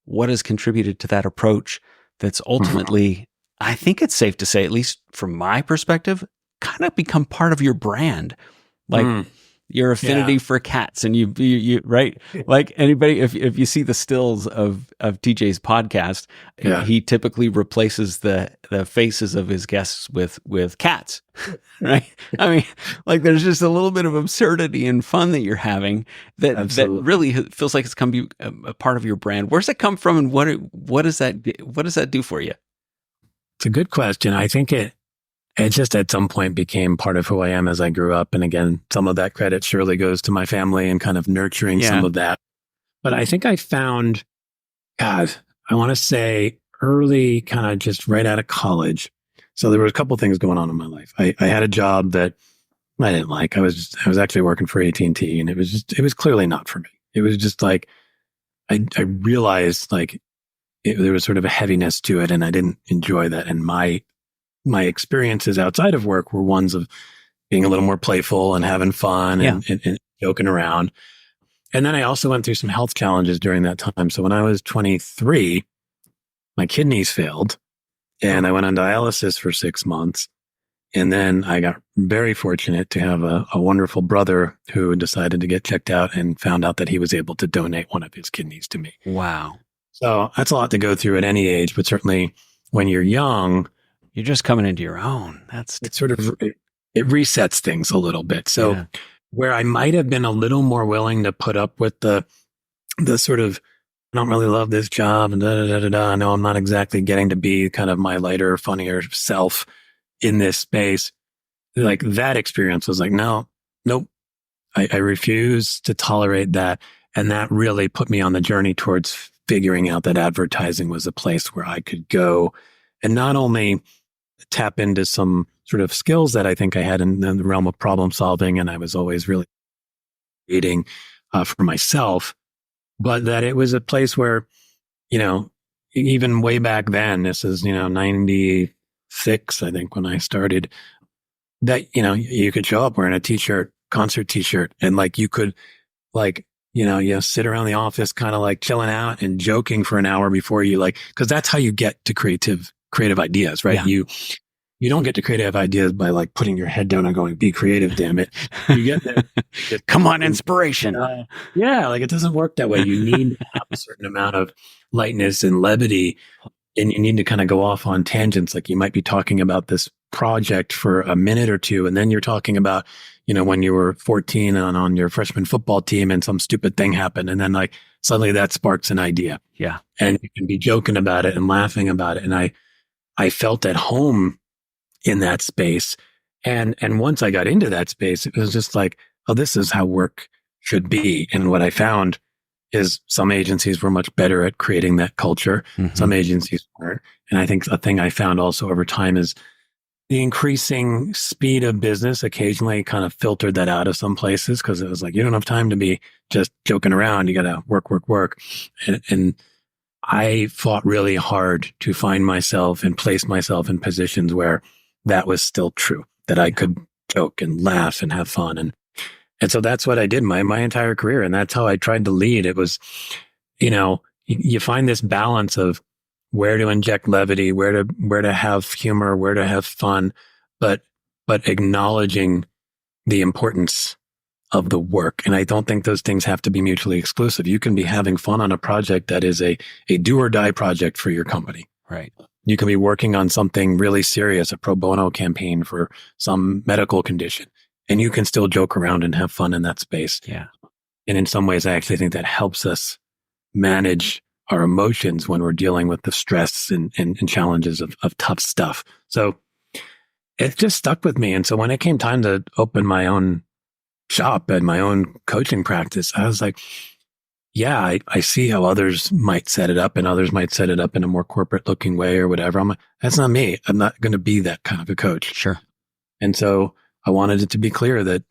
what has contributed to that approach that's ultimately, I think it's safe to say, at least from my perspective, kind of become part of your brand, like your affinity for cats, and you right, like anybody, if you see the stills of TJ's podcast, he typically replaces the faces of his guests with cats, right? I mean, like there's just a little bit of absurdity and fun that you're having that really feels like it's come to be a part of your brand. Where's it come from, and what does that do for you? It's a good question. I think it just at some point became part of who I am as I grew up. And again, some of that credit surely goes to my family and kind of nurturing some of that. But I think I found, I want to say early, kind of just right out of college. So there were a couple things going on in my life. I had a job that I didn't like. I was actually working for AT&T, and it was clearly not for me. It was just like, I realized like there was sort of a heaviness to it, and I didn't enjoy that. And my experiences outside of work were ones of being a little more playful and having fun and joking around. And then I also went through some health challenges during that time. So when I was 23, my kidneys failed and I went on dialysis for 6 months. And then I got very fortunate to have a wonderful brother who decided to get checked out and found out that he was able to donate one of his kidneys to me. Wow. So that's a lot to go through at any age, but certainly when you're young, you're just coming into your own. It resets things a little bit. So where I might have been a little more willing to put up with the sort of, I don't really love this job and I know I'm not exactly getting to be kind of my lighter, funnier self in this space. Like that experience was like, nope. I refuse to tolerate that. And that really put me on the journey towards figuring out that advertising was a place where I could go and not only tap into some sort of skills that I think I had in the realm of problem solving, and I was always really creating for myself, but that it was a place where, even way back then, this is, 96, I think, when I started, that, you could show up wearing a t-shirt, concert t-shirt, and like you could like, sit around the office kind of like chilling out and joking for an hour before you because that's how you get to creative ideas, right? Yeah. You don't get to creative ideas by like putting your head down and going, be creative, damn it. You get there. Come on, inspiration. It doesn't work that way. You need to have a certain amount of lightness and levity, and you need to kind of go off on tangents. Like you might be talking about this project for a minute or two, and then you're talking about, when you were 14 and on your freshman football team and some stupid thing happened. And then like suddenly that sparks an idea. Yeah. And you can be joking about it and laughing about it. And I felt at home in that space. And once I got into that space, it was just like, oh, this is how work should be. And what I found is some agencies were much better at creating that culture. Mm-hmm. Some agencies weren't. And I think a thing I found also over time is the increasing speed of business occasionally kind of filtered that out of some places, because it was like, you don't have time to be just joking around. You got to work. And I fought really hard to find myself and place myself in positions where that was still true, that I could joke and laugh and have fun. And so that's what I did my entire career. And that's how I tried to lead. It was, you find this balance of where to inject levity, where to have humor, where to have fun, but acknowledging the importance of the work. And I don't think those things have to be mutually exclusive. You can be having fun on a project that is a do or die project for your company. Right. You can be working on something really serious, a pro bono campaign for some medical condition, and you can still joke around and have fun in that space. Yeah. And in some ways, I actually think that helps us manage our emotions when we're dealing with the stress and challenges of tough stuff. So it just stuck with me. And so when it came time to open my own shop and my own coaching practice, I was like, yeah, I see how others might set it up and others might set it up in a more corporate looking way or whatever. I'm like, that's not me. I'm not going to be that kind of a coach. Sure. And so I wanted it to be clear that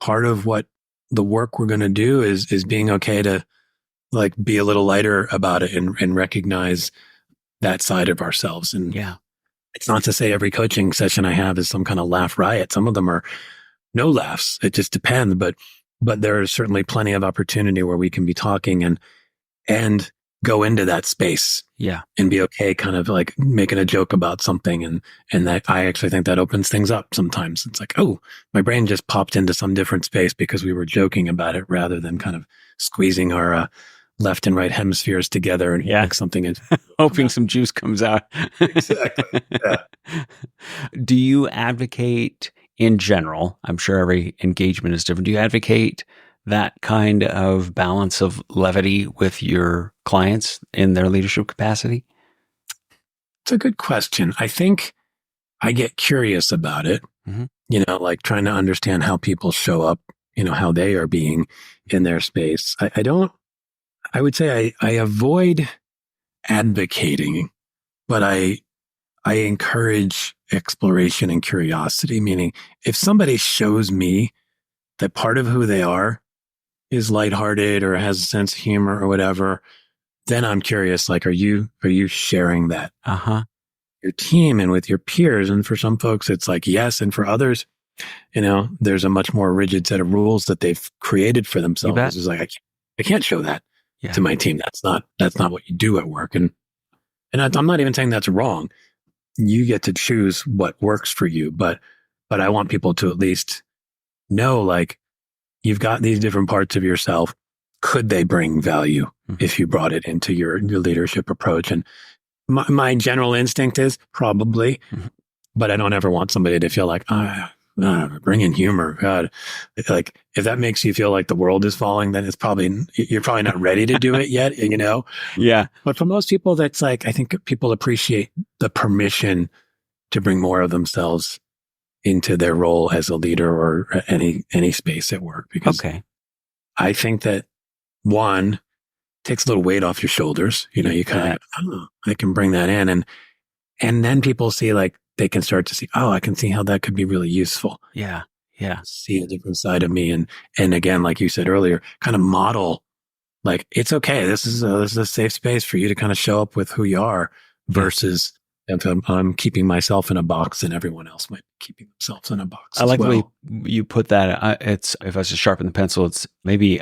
part of what the work we're going to do is being okay to like be a little lighter about it and recognize that side of ourselves. And Yeah. it's not to say every coaching session I have is some kind of laugh riot. Some of them are no laughs. It just depends. But there is certainly plenty of opportunity where we can be talking and go into that space. Yeah. And be okay kind of like making a joke about something. And that I actually think that opens things up sometimes. It's like, oh, my brain just popped into some different space because we were joking about it rather than kind of squeezing our left and right hemispheres together and like something is hoping some juice comes out. Exactly. Yeah. Do you advocate in general? I'm sure every engagement is different. Do you advocate that kind of balance of levity with your clients in their leadership capacity? It's a good question. I think I get curious about it, like trying to understand how people show up, how they are being in their space. I would say I avoid advocating, but I encourage exploration and curiosity, meaning if somebody shows me that part of who they are is lighthearted or has a sense of humor or whatever, then I'm curious, like, are you sharing that? Your team and with your peers? And for some folks, it's like, yes. And for others, there's a much more rigid set of rules that they've created for themselves. It's like, I can't show that to my team. That's not what you do at work. And I'm not even saying that's wrong. You get to choose what works for you. But I want people to at least know, like, you've got these different parts of yourself. Could they bring value if you brought it into your leadership approach? And my general instinct is probably, but I don't ever want somebody to feel like, bring in humor. God, like if that makes you feel like the world is falling, then you're probably not ready to do it yet, Yeah. But for most people, that's like, I think people appreciate the permission to bring more of themselves into their role as a leader or any space at work. Because I think that one takes a little weight off your shoulders. You kind of, I can bring that in. And then people see, like, they can start to see, I can see how that could be really useful. Yeah. Yeah. See a different side of me. And again, like you said earlier, kind of model, like, it's okay. This is a safe space for you to kind of show up with who you are versus if I'm keeping myself in a box and everyone else might be keeping themselves in a box. I like the way you put that. It's, if I was to sharpen the pencil, it's maybe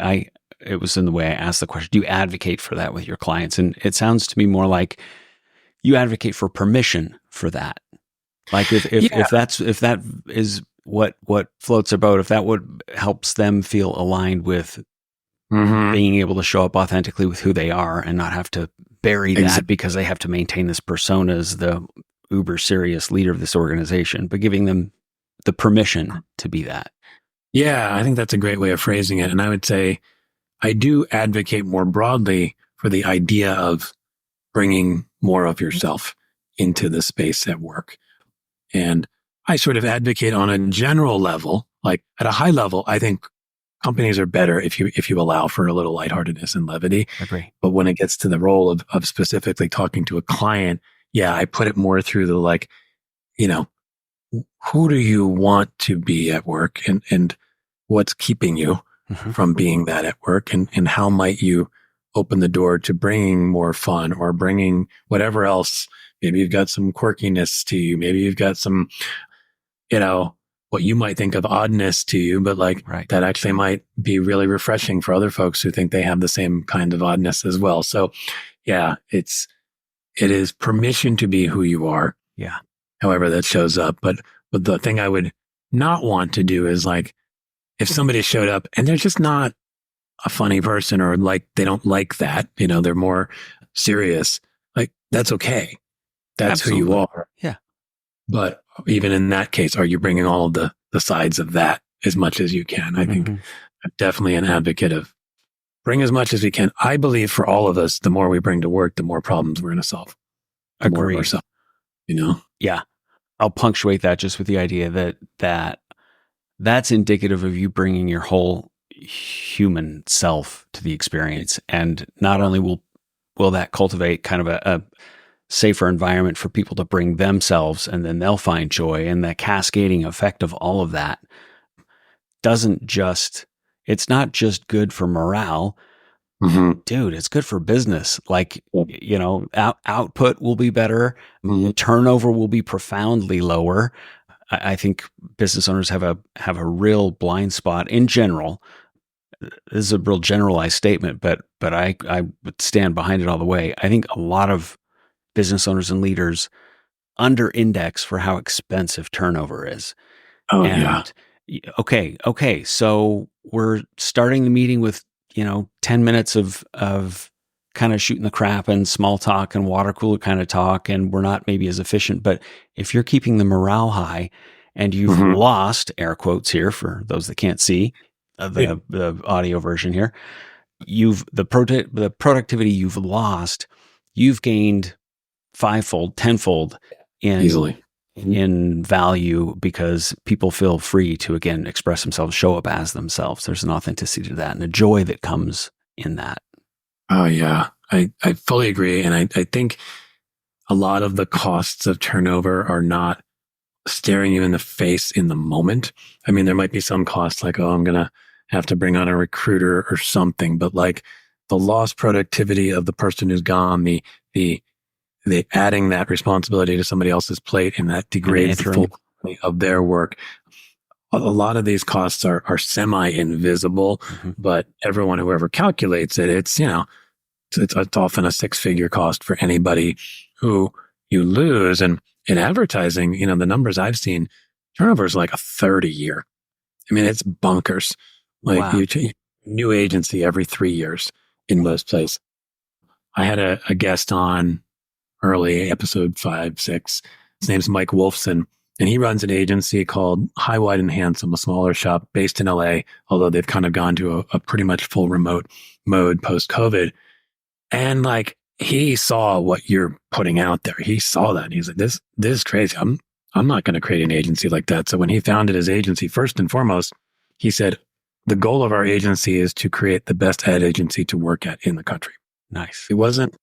it was in the way I asked the question. Do you advocate for that with your clients? And it sounds to me more like you advocate for permission for that. Like if that is what floats their boat, if that would helps them feel aligned with being able to show up authentically with who they are and not have to bury that because they have to maintain this persona as the uber serious leader of this organization, but giving them the permission to be that. Yeah, I think that's a great way of phrasing it. And I would say I do advocate more broadly for the idea of bringing more of yourself into the space at work. And I sort of advocate on a general level, like at a high level, I think companies are better if you allow for a little lightheartedness and levity. Agree. But when it gets to the role of specifically talking to a client, I put it more through the, like, who do you want to be at work and what's keeping you from being that at work, and how might you open the door to bringing more fun or bringing whatever else. Maybe you've got some quirkiness to you. Maybe you've got some, what you might think of oddness to you, but that actually might be really refreshing for other folks who think they have the same kind of oddness as well. So it is permission to be who you are. Yeah. However that shows up. But the thing I would not want to do is, like, if somebody showed up and they're just not a funny person, or like they don't like that, they're more serious, like, that's okay. That's Absolutely. Who you are. Yeah. But even in that case, are you bringing all of the sides of that as much as you can? I think I'm definitely an advocate of bring as much as we can. I believe for all of us, the more we bring to work, the more problems we're going to solve. Agree. Yeah. I'll punctuate that just with the idea that that's indicative of you bringing your whole human self to the experience. And not only will that cultivate kind of a safer environment for people to bring themselves, and then they'll find joy, and the cascading effect of all of that it's not just good for morale. Mm-hmm. Dude, it's good for business. Like, output will be better. Mm-hmm. Turnover will be profoundly lower. I think business owners have a real blind spot in general. This is a real generalized statement, but I would stand behind it all the way. I think a lot of business owners and leaders under index for how expensive turnover is. Oh, And okay. So we're starting the meeting with, 10 minutes of kind of shooting the crap and small talk and water cooler kind of talk. And we're not maybe as efficient, but if you're keeping the morale high and you've lost, air quotes here for those that can't see the audio version here, the productivity you've lost, you've gained 5-fold, 10-fold easily in value, because people feel free to, again, express themselves, show up as themselves. There's an authenticity to that and a joy that comes in that. Oh, yeah. I fully agree. And I think a lot of the costs of turnover are not staring you in the face in the moment. I mean, there might be some costs like, I'm going to have to bring on a recruiter or something, but like the lost productivity of the person who's gone, the adding that responsibility to somebody else's plate, and that degrades the full quality of their work. A lot of these costs are semi-invisible, but whoever calculates it, it's often a 6-figure cost for anybody who you lose. And in advertising, the numbers I've seen, turnover is like a third a year. I mean, it's bonkers. Like, wow. You change new agency every 3 years in most places. I had a guest on early, episode 5, 6. His name's Mike Wolfson, and he runs an agency called High, Wide, and Handsome, a smaller shop based in LA, although they've kind of gone to a pretty much full remote mode post-COVID. And like, he saw what you're putting out there. He saw that. And he's like, this is crazy. I'm not going to create an agency like that. So when he founded his agency, first and foremost, he said, the goal of our agency is to create the best ad agency to work at in the country. Nice. It wasn't,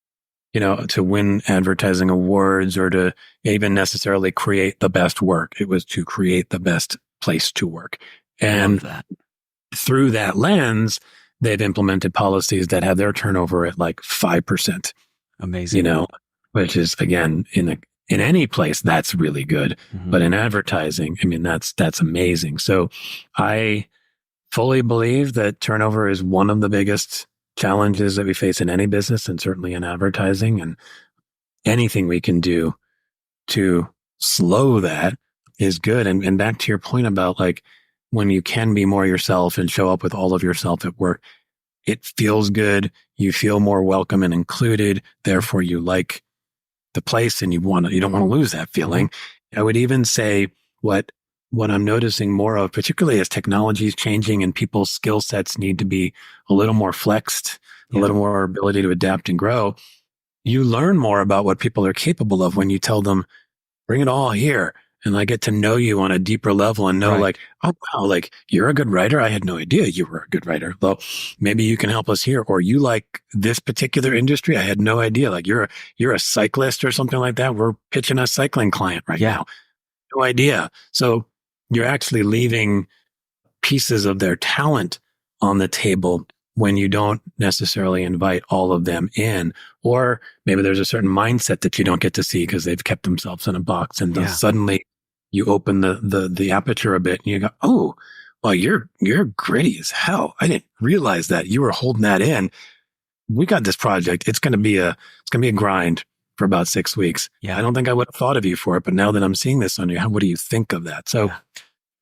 to win advertising awards or to even necessarily create the best work. It was to create the best place to work. And through that lens, they've implemented policies that have their turnover at like 5%. Amazing. Which is, again, in any place, that's really good. But in advertising, I mean, that's amazing. So I fully believe that turnover is one of the biggest challenges that we face in any business, and certainly in advertising, and anything we can do to slow that is good. And back to your point about like, when you can be more yourself and show up with all of yourself at work, it feels good. You feel more welcome and included. Therefore, you like the place and you don't want to lose that feeling. I would even say what I'm noticing more of, particularly as technology is changing and people's skill sets need to be a little more flexed, a little more ability to adapt and grow, you learn more about what people are capable of when you tell them, bring it all here. And I get to know you on a deeper level and know like, oh, wow, like you're a good writer. I had no idea you were a good writer. Well, maybe you can help us here. Or you like this particular industry. I had no idea. Like you're a cyclist or something like that. We're pitching a cycling client right now. No idea. So you're actually leaving pieces of their talent on the table when you don't necessarily invite all of them in. Or maybe there's a certain mindset that you don't get to see because they've kept themselves in a box, and suddenly you open the aperture a bit and you go, oh, well, you're gritty as hell. I didn't realize that you were holding that in. We got this project. It's going to be a grind for about 6 weeks. Yeah. I don't think I would have thought of you for it, but now that I'm seeing this on you, what do you think of that? So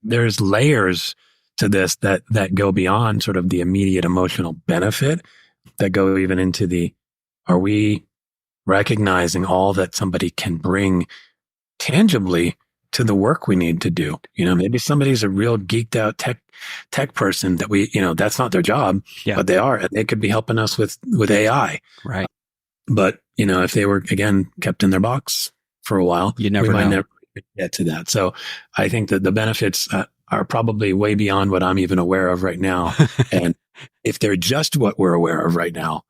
there's layers to this that go beyond sort of the immediate emotional benefit, that go even into are we recognizing all that somebody can bring tangibly to the work we need to do? Maybe somebody's a real geeked out tech person that that's not their job, but they are, and they could be helping us with AI. Right. But, if they were, again, kept in their box for a while, we might never get to that. So I think that the benefits are probably way beyond what I'm even aware of right now. And if they're just what we're aware of right now,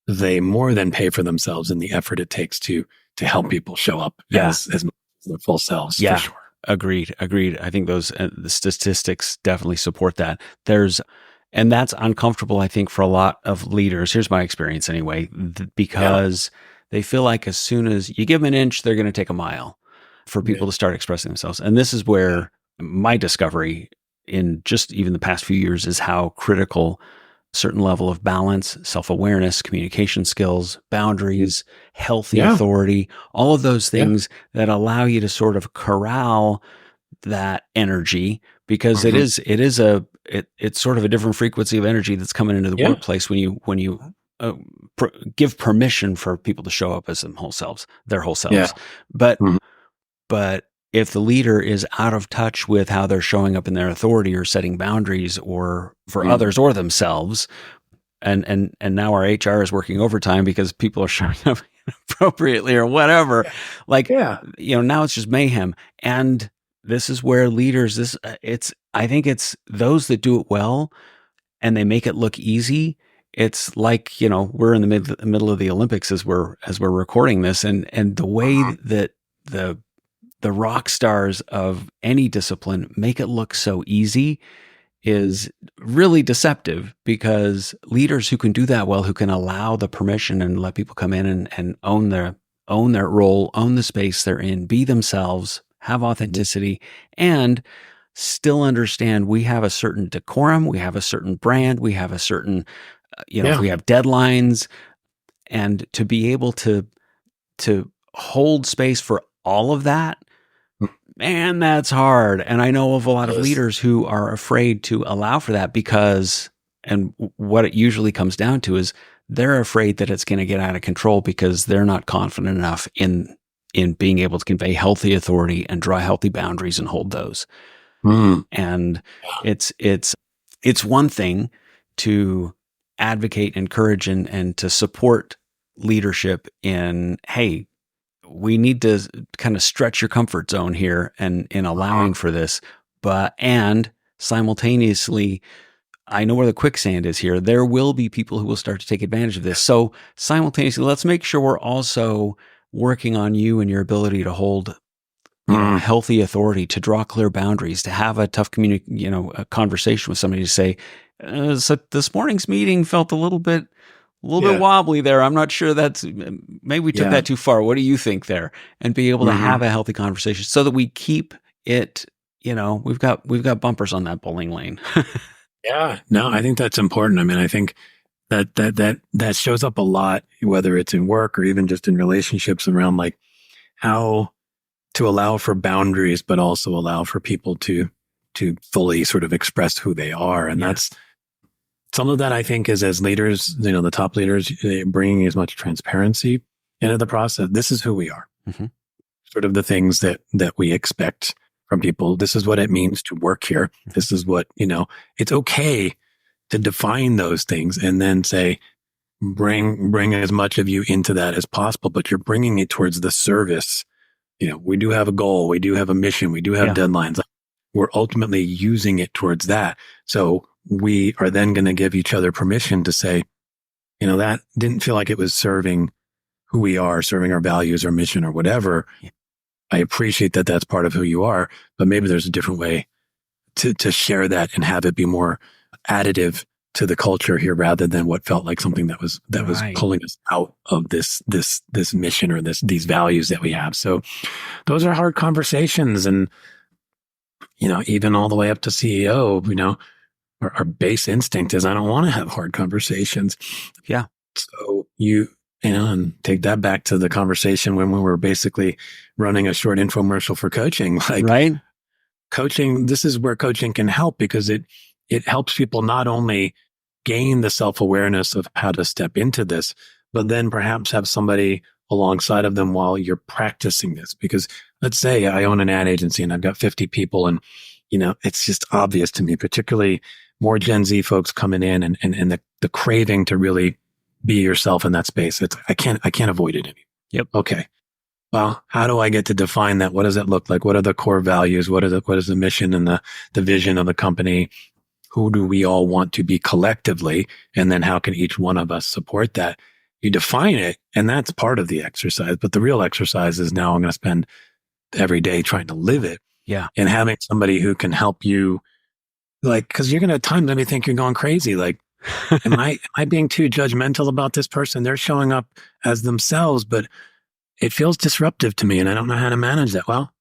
they more than pay for themselves in the effort it takes to help people show up as their full selves, for sure. Agreed. I think the statistics definitely support that. And that's uncomfortable, I think, for a lot of leaders. Here's my experience anyway, because they feel like as soon as you give them an inch, they're going to take a mile for people to start expressing themselves. And this is where my discovery in just even the past few years is how critical a certain level of balance, self-awareness, communication skills, boundaries, healthy authority, all of those things that allow you to sort of corral that energy, because it's sort of a different frequency of energy that's coming into the workplace when you give permission for people to show up as their whole selves. But if the leader is out of touch with how they're showing up in their authority or setting boundaries or for others or themselves, and now our HR is working overtime because people are showing up inappropriately or whatever, now it's just mayhem. And this is where leaders, I think it's those that do it well and they make it look easy. It's like, we're in the middle of the Olympics as we're recording this, and the way that the rock stars of any discipline make it look so easy is really deceptive, because leaders who can do that well, who can allow the permission and let people come in and own their role, own the space they're in, be themselves, have authenticity, and still understand we have a certain decorum, we have a certain brand, we have a certain, we have deadlines, and to be able to hold space for all of that, man, that's hard. And I know of a lot of leaders who are afraid to allow for that and what it usually comes down to is they're afraid that it's going to get out of control because they're not confident enough in being able to convey healthy authority and draw healthy boundaries and hold those. And it's one thing to advocate, encourage, and to support leadership in, hey, we need to kind of stretch your comfort zone here and in allowing for this, and simultaneously, I know where the quicksand is here. There will be people who will start to take advantage of this. So simultaneously, let's make sure we're also working on you and your ability to hold healthy authority, to draw clear boundaries, to have a tough a conversation with somebody to say, so this morning's meeting felt a little bit wobbly there. I'm not sure maybe we took that too far. What do you think there? And be able to have a healthy conversation so that we keep it, we've got bumpers on that bowling lane. No, I think that's important. I mean, I think that shows up a lot, whether it's in work or even just in relationships, around like how to allow for boundaries, but also allow for people to fully sort of express who they are. And that's some of that, I think, is as leaders, the top leaders, bringing as much transparency into the process. This is who we are. Sort of the things that we expect from people. This is what it means to work here. This is what, it's okay to define those things and then say, bring as much of you into that as possible, but you're bringing it towards the service. We do have a goal. We do have a mission. We do have deadlines. We're ultimately using it towards that. So we are then going to give each other permission to say, that didn't feel like it was serving who we are, serving our values or mission or whatever. I appreciate that that's part of who you are, but maybe there's a different way to share that and have it be more additive to the culture here, rather than what felt like something that was pulling us out of this mission or these values that we have. So those are hard conversations. And, even all the way up to CEO, our base instinct is, I don't want to have hard conversations. Yeah. So and take that back to the conversation when we were basically running a short infomercial for coaching. Right. Coaching, this is where coaching can help, because it helps people not only gain the self-awareness of how to step into this, but then perhaps have somebody alongside of them while you're practicing this. Because let's say I own an ad agency and I've got 50 people, and, it's just obvious to me, particularly more Gen Z folks coming in and the craving to really be yourself in that space. I can't avoid it anymore. Yep. Okay. well, how do I get to define that? What does it look like? What are the core values? What is the mission and the vision of the company? Who do we all want to be collectively? And then how can each one of us support that? You define it, and that's part of the exercise. But the real exercise is now I'm going to spend every day trying to live it. Yeah. And having somebody who can help you, like, because you're going to at times let me think you're going crazy. Like, am I being too judgmental about this person? They're showing up as themselves, but it feels disruptive to me and I don't know how to manage that. Well,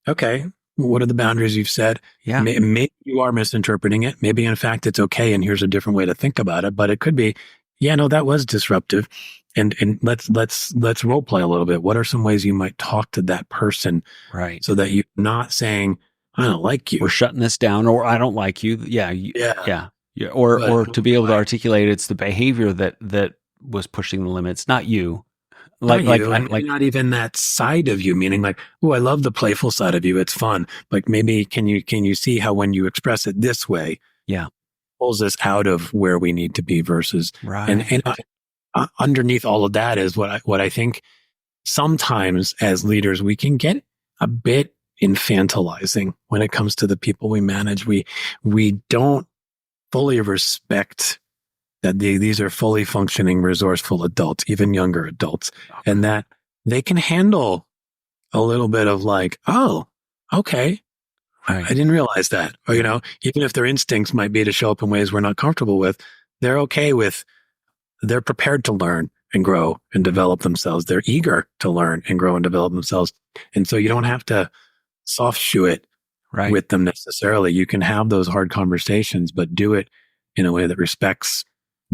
okay. What are the boundaries you've set? Yeah. Maybe you are misinterpreting it. Maybe in fact it's okay. And here's a different way to think about it, but it could be, yeah, no, that was disruptive. And let's role play a little bit. What are some ways you might talk to that person? Right. So that you're not saying, I don't like you. We're shutting this down, or I don't like you. Yeah. Yeah. Or to be able to articulate it's the behavior that was pushing the limits, not you. Not even that side of you, meaning like, oh, I love the playful side of you. It's fun. Like maybe can you see how when you express it this way, yeah, pulls us out of where we need to be versus right. And underneath all of that is what I think sometimes as leaders we can get a bit infantilizing when it comes to the people we manage. We don't fully respect that these are fully functioning, resourceful adults, even younger adults, and that they can handle a little bit of like, oh, okay, right. I didn't realize that. Or, even if their instincts might be to show up in ways we're not comfortable with, they're prepared to learn and grow and develop themselves. They're eager to learn and grow and develop themselves. And so you don't have to soft shoe it with them necessarily. You can have those hard conversations, but do it in a way that respects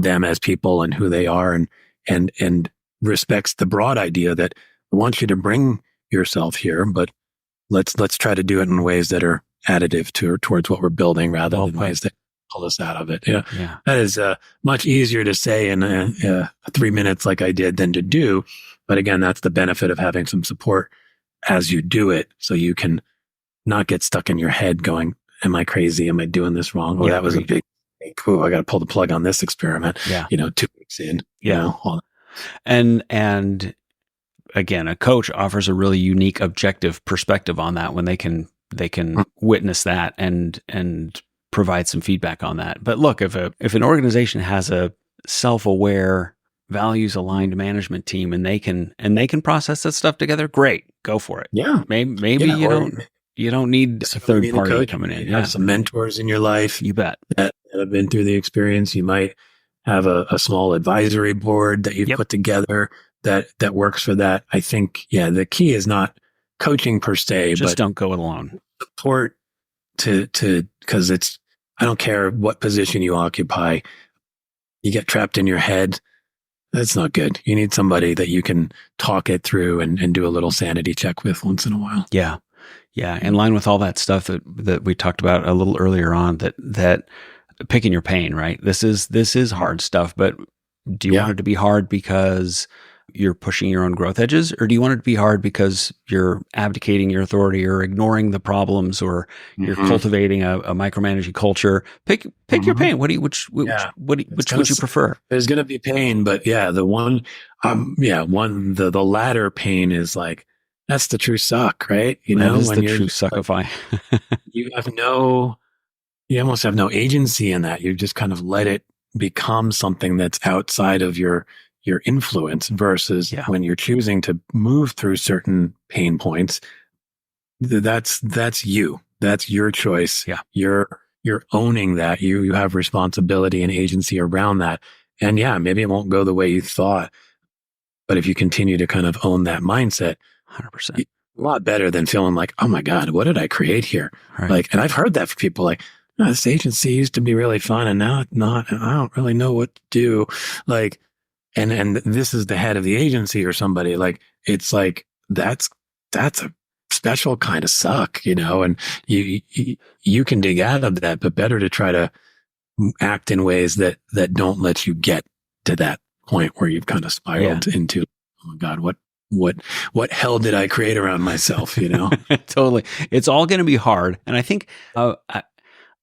them as people and who they are and respects the broad idea that I want you to bring yourself here, but let's try to do it in ways that are additive towards what we're building rather than ways that pull us out of it. Yeah. That is much easier to say in 3 minutes like I did than to do. But again, that's the benefit of having some support as you do it. So you can not get stuck in your head going, am I crazy? Am I doing this wrong? That was a big, cool, I got to pull the plug on this experiment, 2 weeks in. And again, a coach offers a really unique objective perspective on that when they can witness that and provide some feedback on that. But look, if an organization has a self-aware, values-aligned management team and they can process that stuff together, great, go for it. Yeah. Maybe you don't need a third party coming in. You have some mentors in your life. You bet. That have been through the experience. You might have a small advisory board that you've put together that works for that. I think, the key is not coaching per se, just but don't go it alone. Support because I don't care what position you occupy. You get trapped in your head. That's not good. You need somebody that you can talk it through and do a little sanity check with once in a while. Yeah. Yeah. In line with all that stuff that we talked about a little earlier on, that picking your pain, right? This is hard stuff, but do you want it to be hard because you're pushing your own growth edges, or do you want it to be hard because you're abdicating your authority or ignoring the problems, or you're cultivating a micromanaging culture? Pick your pain. Which would you prefer? There's going to be pain, but the latter pain is like, that's the true suck, right? That is the true suckify. you almost have no agency in that. You just kind of let it become something that's outside of your influence versus when you're choosing to move through certain pain points, that's you. That's your choice. Yeah. You're owning that. You have responsibility and agency around that. And maybe it won't go the way you thought, but if you continue to kind of own that mindset, 100%. A lot better than feeling like, oh my God, what did I create here? Right. Like, and I've heard that from people like, this agency used to be really fun and now it's not, and I don't really know what to do. Like, and this is the head of the agency or somebody, like, it's like, that's a special kind of suck, and you can dig out of that, but better to try to act in ways that don't let you get to that point where you've kind of spiraled into, oh my God, what hell did I create around myself, Totally. It's all going to be hard. And I think,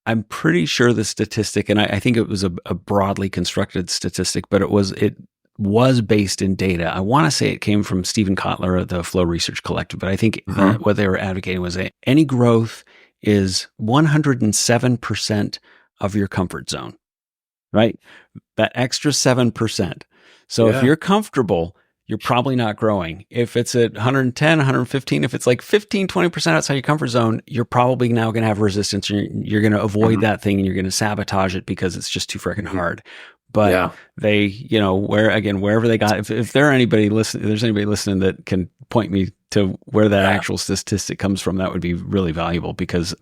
I'm pretty sure the statistic, and I think it was a broadly constructed statistic, but was based in data. I want to say it came from Stephen Kotler of the Flow Research Collective, but I think what they were advocating was that any growth is 107% of your comfort zone, right? That extra 7%. So if you're comfortable, you're probably not growing. If it's at 110, 115, if it's like 15, 20% outside your comfort zone, you're probably now going to have resistance. You're going to avoid that thing and you're going to sabotage it because it's just too freaking hard. But they, wherever they got, if there's anybody listening that can point me to where that actual statistic comes from, that would be really valuable, because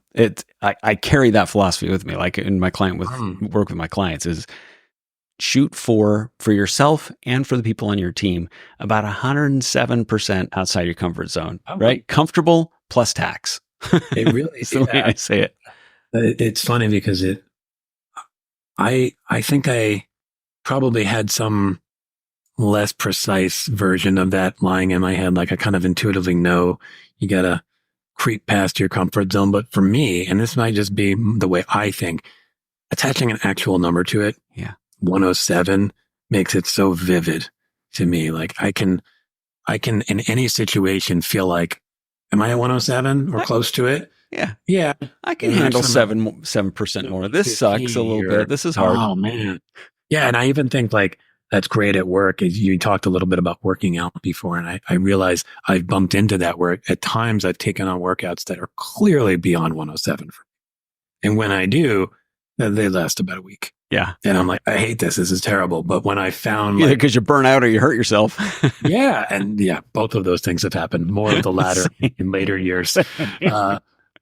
I carry that philosophy with me. Like in my work with my clients is shoot for yourself and for the people on your team, about 107% outside your comfort zone, right? Comfortable plus tax. It really is the way I say it. It's funny because I think I probably had some less precise version of that lying in my head. Like I kind of intuitively know you got to creep past your comfort zone. But for me, and this might just be the way I think, attaching an actual number to it, 107 makes it so vivid to me. Like I can in any situation feel like, am I at 107 or close to it? Yeah. I can handle 7% more. This sucks a little bit. This is hard. Oh man. Yeah. And I even think like that's great at work. You talked a little bit about working out before, and I realize I've bumped into that where at times I've taken on workouts that are clearly beyond 107 for me. And when I do, they last about a week. Yeah. And I'm like, I hate this. This is terrible. But when I found either because you burn out or you hurt yourself. And both of those things have happened. More of the latter in later years.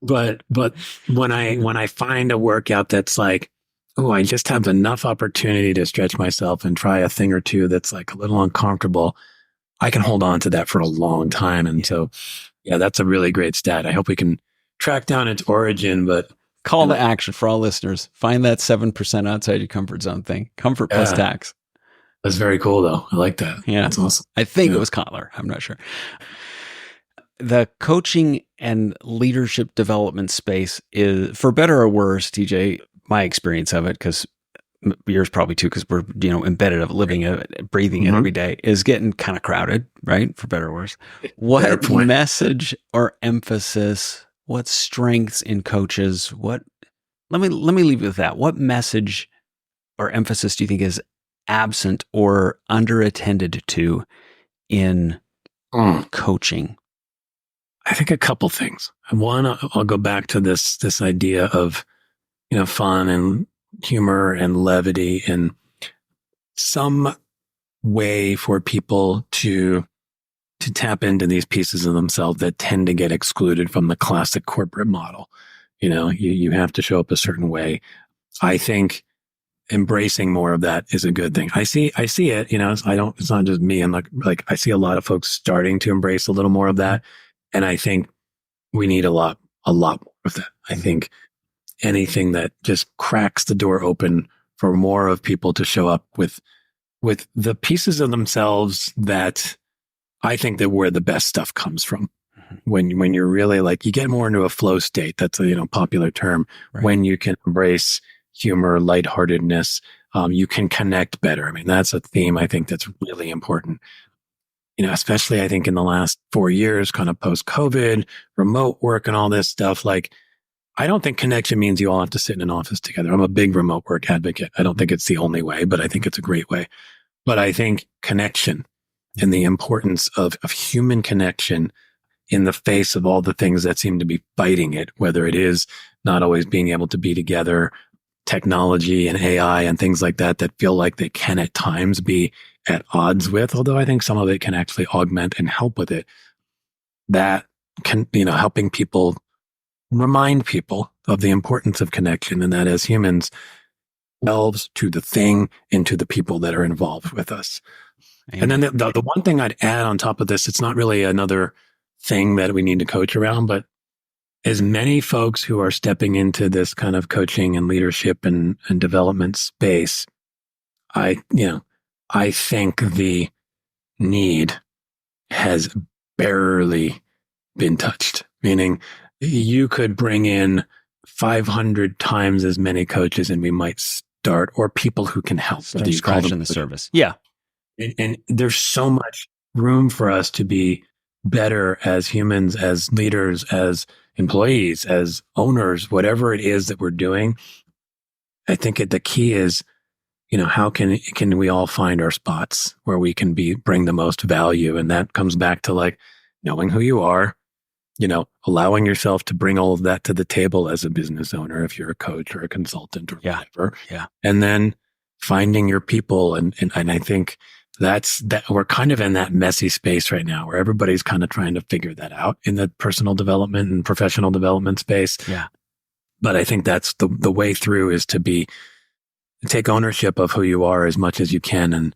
But when I find a workout that's like, oh, I just have enough opportunity to stretch myself and try a thing or two that's like a little uncomfortable, I can hold on to that for a long time. And so, that's a really great stat. I hope we can track down its origin, but call to action for all listeners. Find that 7% outside your comfort zone thing. Comfort plus tax. That's very cool though. I like that. Yeah. That's awesome. I think it was Kotler. I'm not sure. The coaching and leadership development space is, for better or worse, TJ, my experience of it, because yours probably too, because we're, embedded of living it, breathing it every day, is getting kind of crowded, right? For better or worse. What message or emphasis, what strengths in coaches, let me leave you with that. What message or emphasis do you think is absent or underattended to in coaching? I think a couple things. One, I'll go back to this idea of, fun and humor and levity and some way for people to tap into these pieces of themselves that tend to get excluded from the classic corporate model. You have to show up a certain way. I think embracing more of that is a good thing. I see it, it's not just me. I'm like, I see a lot of folks starting to embrace a little more of that. And I think we need a lot more of that. I think anything that just cracks the door open for more of people to show up with the pieces of themselves that I think that where the best stuff comes from. When you're really like, you get more into a flow state. That's a, popular term. Right. When you can embrace humor, lightheartedness, you can connect better. I mean, that's a theme I think that's really important. Especially I think in the last 4 years, kind of post-COVID, remote work and all this stuff, like, I don't think connection means you all have to sit in an office together. I'm a big remote work advocate. I don't think it's the only way, but I think it's a great way. But I think connection and the importance of human connection in the face of all the things that seem to be fighting it, whether it is not always being able to be together, technology and AI and things like that feel like they can at times be at odds with, although I think some of it can actually augment and help with it. That can, helping people, remind people of the importance of connection, and that as humans, ourselves to the thing and to the people that are involved with us. Amen. And then the one thing I'd add on top of this, it's not really another thing that we need to coach around, but as many folks who are stepping into this kind of coaching and leadership and development space, I think the need has barely been touched, meaning you could bring in 500 times as many coaches and we might start, or people who can help. Start scratching the service. Yeah. And there's so much room for us to be better as humans, as leaders, as employees, as owners, whatever it is that we're doing. I think the key is, how can we all find our spots where we can bring the most value? And that comes back to like knowing who you are, allowing yourself to bring all of that to the table as a business owner, if you're a coach or a consultant or whatever. Yeah. And then finding your people. And I think that we're kind of in that messy space right now where everybody's kind of trying to figure that out in the personal development and professional development space. Yeah. But I think that's the way through is to take ownership of who you are as much as you can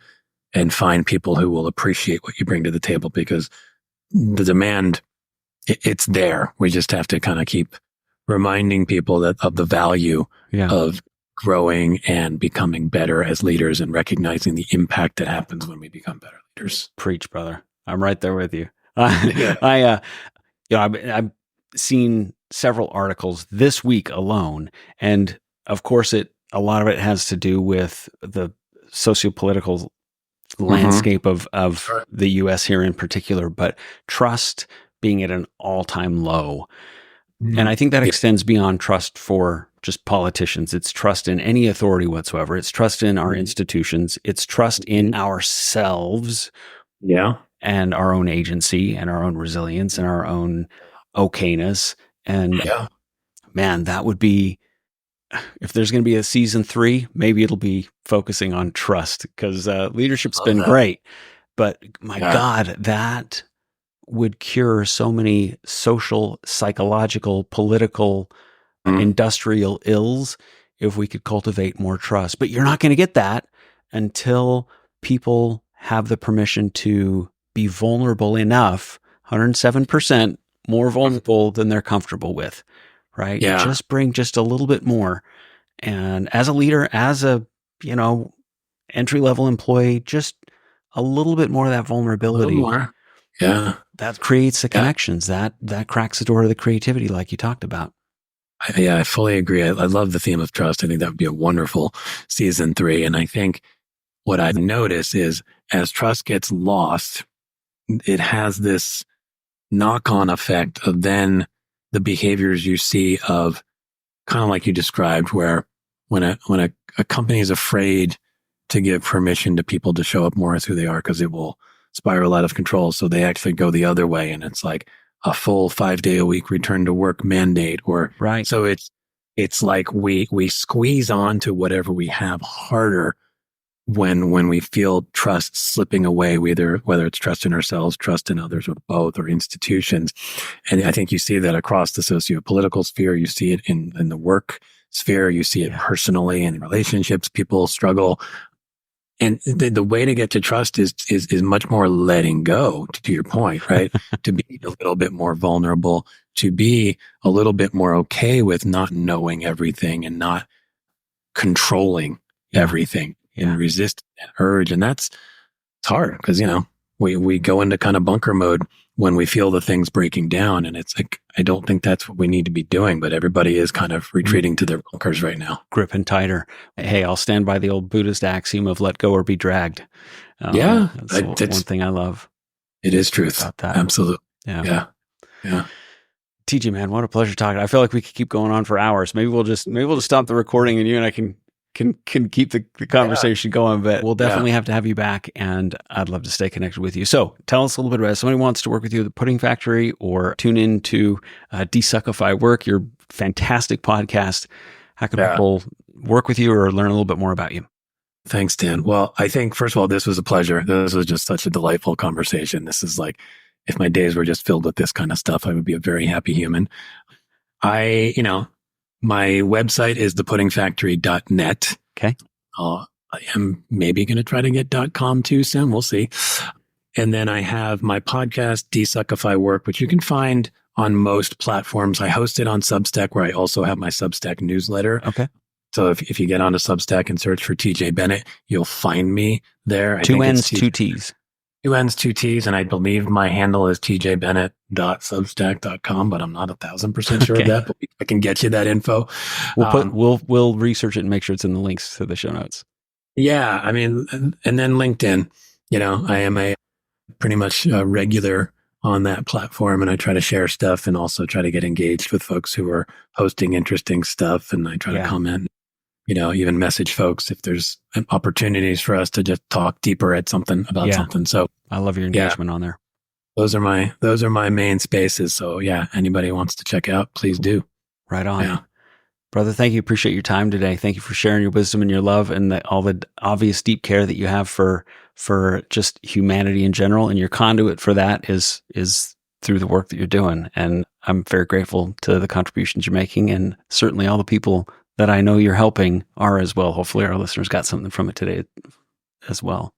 and find people who will appreciate what you bring to the table, because the demand, it's there. We just have to kind of keep reminding people of the value of growing and becoming better as leaders and recognizing the impact that happens when we become better leaders. Preach, brother. I'm right there with you. I've seen several articles this week alone, and of course, a lot of it has to do with the sociopolitical landscape of the U.S. here in particular, but trust being at an all-time low. And I think that extends beyond trust for just politicians. It's trust in any authority whatsoever. It's trust in our institutions. It's trust in ourselves. Yeah. And our own agency and our own resilience and our own okayness. And man, that would be, if there's going to be a season 3, maybe it'll be focusing on trust, because leadership's been great, but my God, that would cure so many social, psychological, political, industrial ills if we could cultivate more trust. But you're not going to get that until people have the permission to be vulnerable enough, 107% more vulnerable than they're comfortable with, right? Yeah. Just bring just a little bit more. And as a leader, as a, entry-level employee, just a little bit more of that vulnerability. Yeah. That creates the connections. That cracks the door to the creativity like you talked about. I fully agree. I love the theme of trust. I think that would be a wonderful season 3. And I think what I've noticed is as trust gets lost, it has this knock-on effect of then the behaviors you see of kind of like you described, where when a company is afraid to give permission to people to show up more as who they are, because it will spiral out of control. So they actually go the other way. And it's like a full 5-day-a-week return to work mandate, right. So it's like we squeeze onto whatever we have harder when we feel trust slipping away, whether it's trust in ourselves, trust in others, or both, or institutions. And I think you see that across the socio-political sphere. You see it in the work sphere. You see it personally in relationships. People struggle. And the way to get to trust is much more letting go, to your point, right? To be a little bit more vulnerable, to be a little bit more okay with not knowing everything and not controlling everything. And resist that urge. And it's hard because, we go into kind of bunker mode when we feel the things breaking down. And it's like, I don't think that's what we need to be doing, but everybody is kind of retreating to their bunkers right now. Gripping tighter. Hey, I'll stand by the old Buddhist axiom of let go or be dragged. That's one thing I love. It is truth. About that. Absolutely. Yeah. Yeah. TJ, man, what a pleasure talking. I feel like we could keep going on for hours. Maybe we'll just stop the recording and you and I can keep the conversation going, but we'll definitely have to have you back, and I'd love to stay connected with you. So tell us a little bit about it. If somebody wants to work with you at the Pudding Factory or tune in to DesuckifyWork, your fantastic podcast, how can people work with you or learn a little bit more about you? Thanks, Dan. Well, I think, first of all, this was a pleasure. This was just such a delightful conversation. This is like, if my days were just filled with this kind of stuff, I would be a very happy human. My website is thepuddingfactory.net. Okay. I am maybe going to try to get .com too soon. We'll see. And then I have my podcast, DesuckifyWork, which you can find on most platforms. I host it on Substack, where I also have my Substack newsletter. Okay. So if you get onto Substack and search for TJ Bennett, you'll find me there. 2 N's, 2 T's. 2 N's, 2 T's, and I believe my handle is tjbennett.substack.com, but I'm not 1,000% sure of that, but I can get you that info. We'll research it and make sure it's in the links to the show notes. Yeah, I mean, and then LinkedIn. I am a pretty much regular on that platform, and I try to share stuff and also try to get engaged with folks who are posting interesting stuff. And I try to comment, even message folks if there's opportunities for us to just talk deeper at something about something. So I love your engagement on there. Those are my main spaces. So anybody wants to check out, please do. Right on. Yeah. Brother, thank you. Appreciate your time today. Thank you for sharing your wisdom and your love and all the obvious deep care that you have for just humanity in general. And your conduit for that is through the work that you're doing. And I'm very grateful to the contributions you're making. And certainly all the people that I know you're helping are as well. Hopefully our listeners got something from it today as well.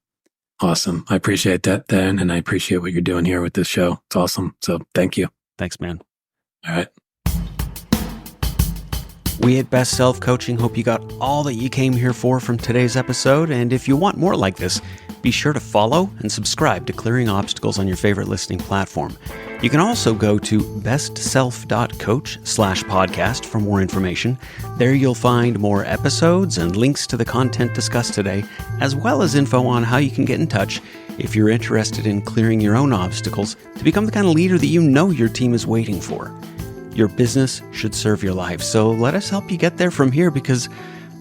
Awesome. I appreciate that, Dan. And I appreciate what you're doing here with this show. It's awesome. So thank you. Thanks, man. All right. We at Best Self Coaching hope you got all that you came here for from today's episode. And if you want more like this, be sure to follow and subscribe to Clearing Obstacles on your favorite listening platform. You can also go to bestself.coach/podcast for more information. There you'll find more episodes and links to the content discussed today, as well as info on how you can get in touch if you're interested in clearing your own obstacles to become the kind of leader that you know your team is waiting for. Your business should serve your life, so let us help you get there from here because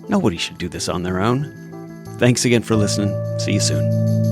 nobody should do this on their own. Thanks again for listening. See you soon.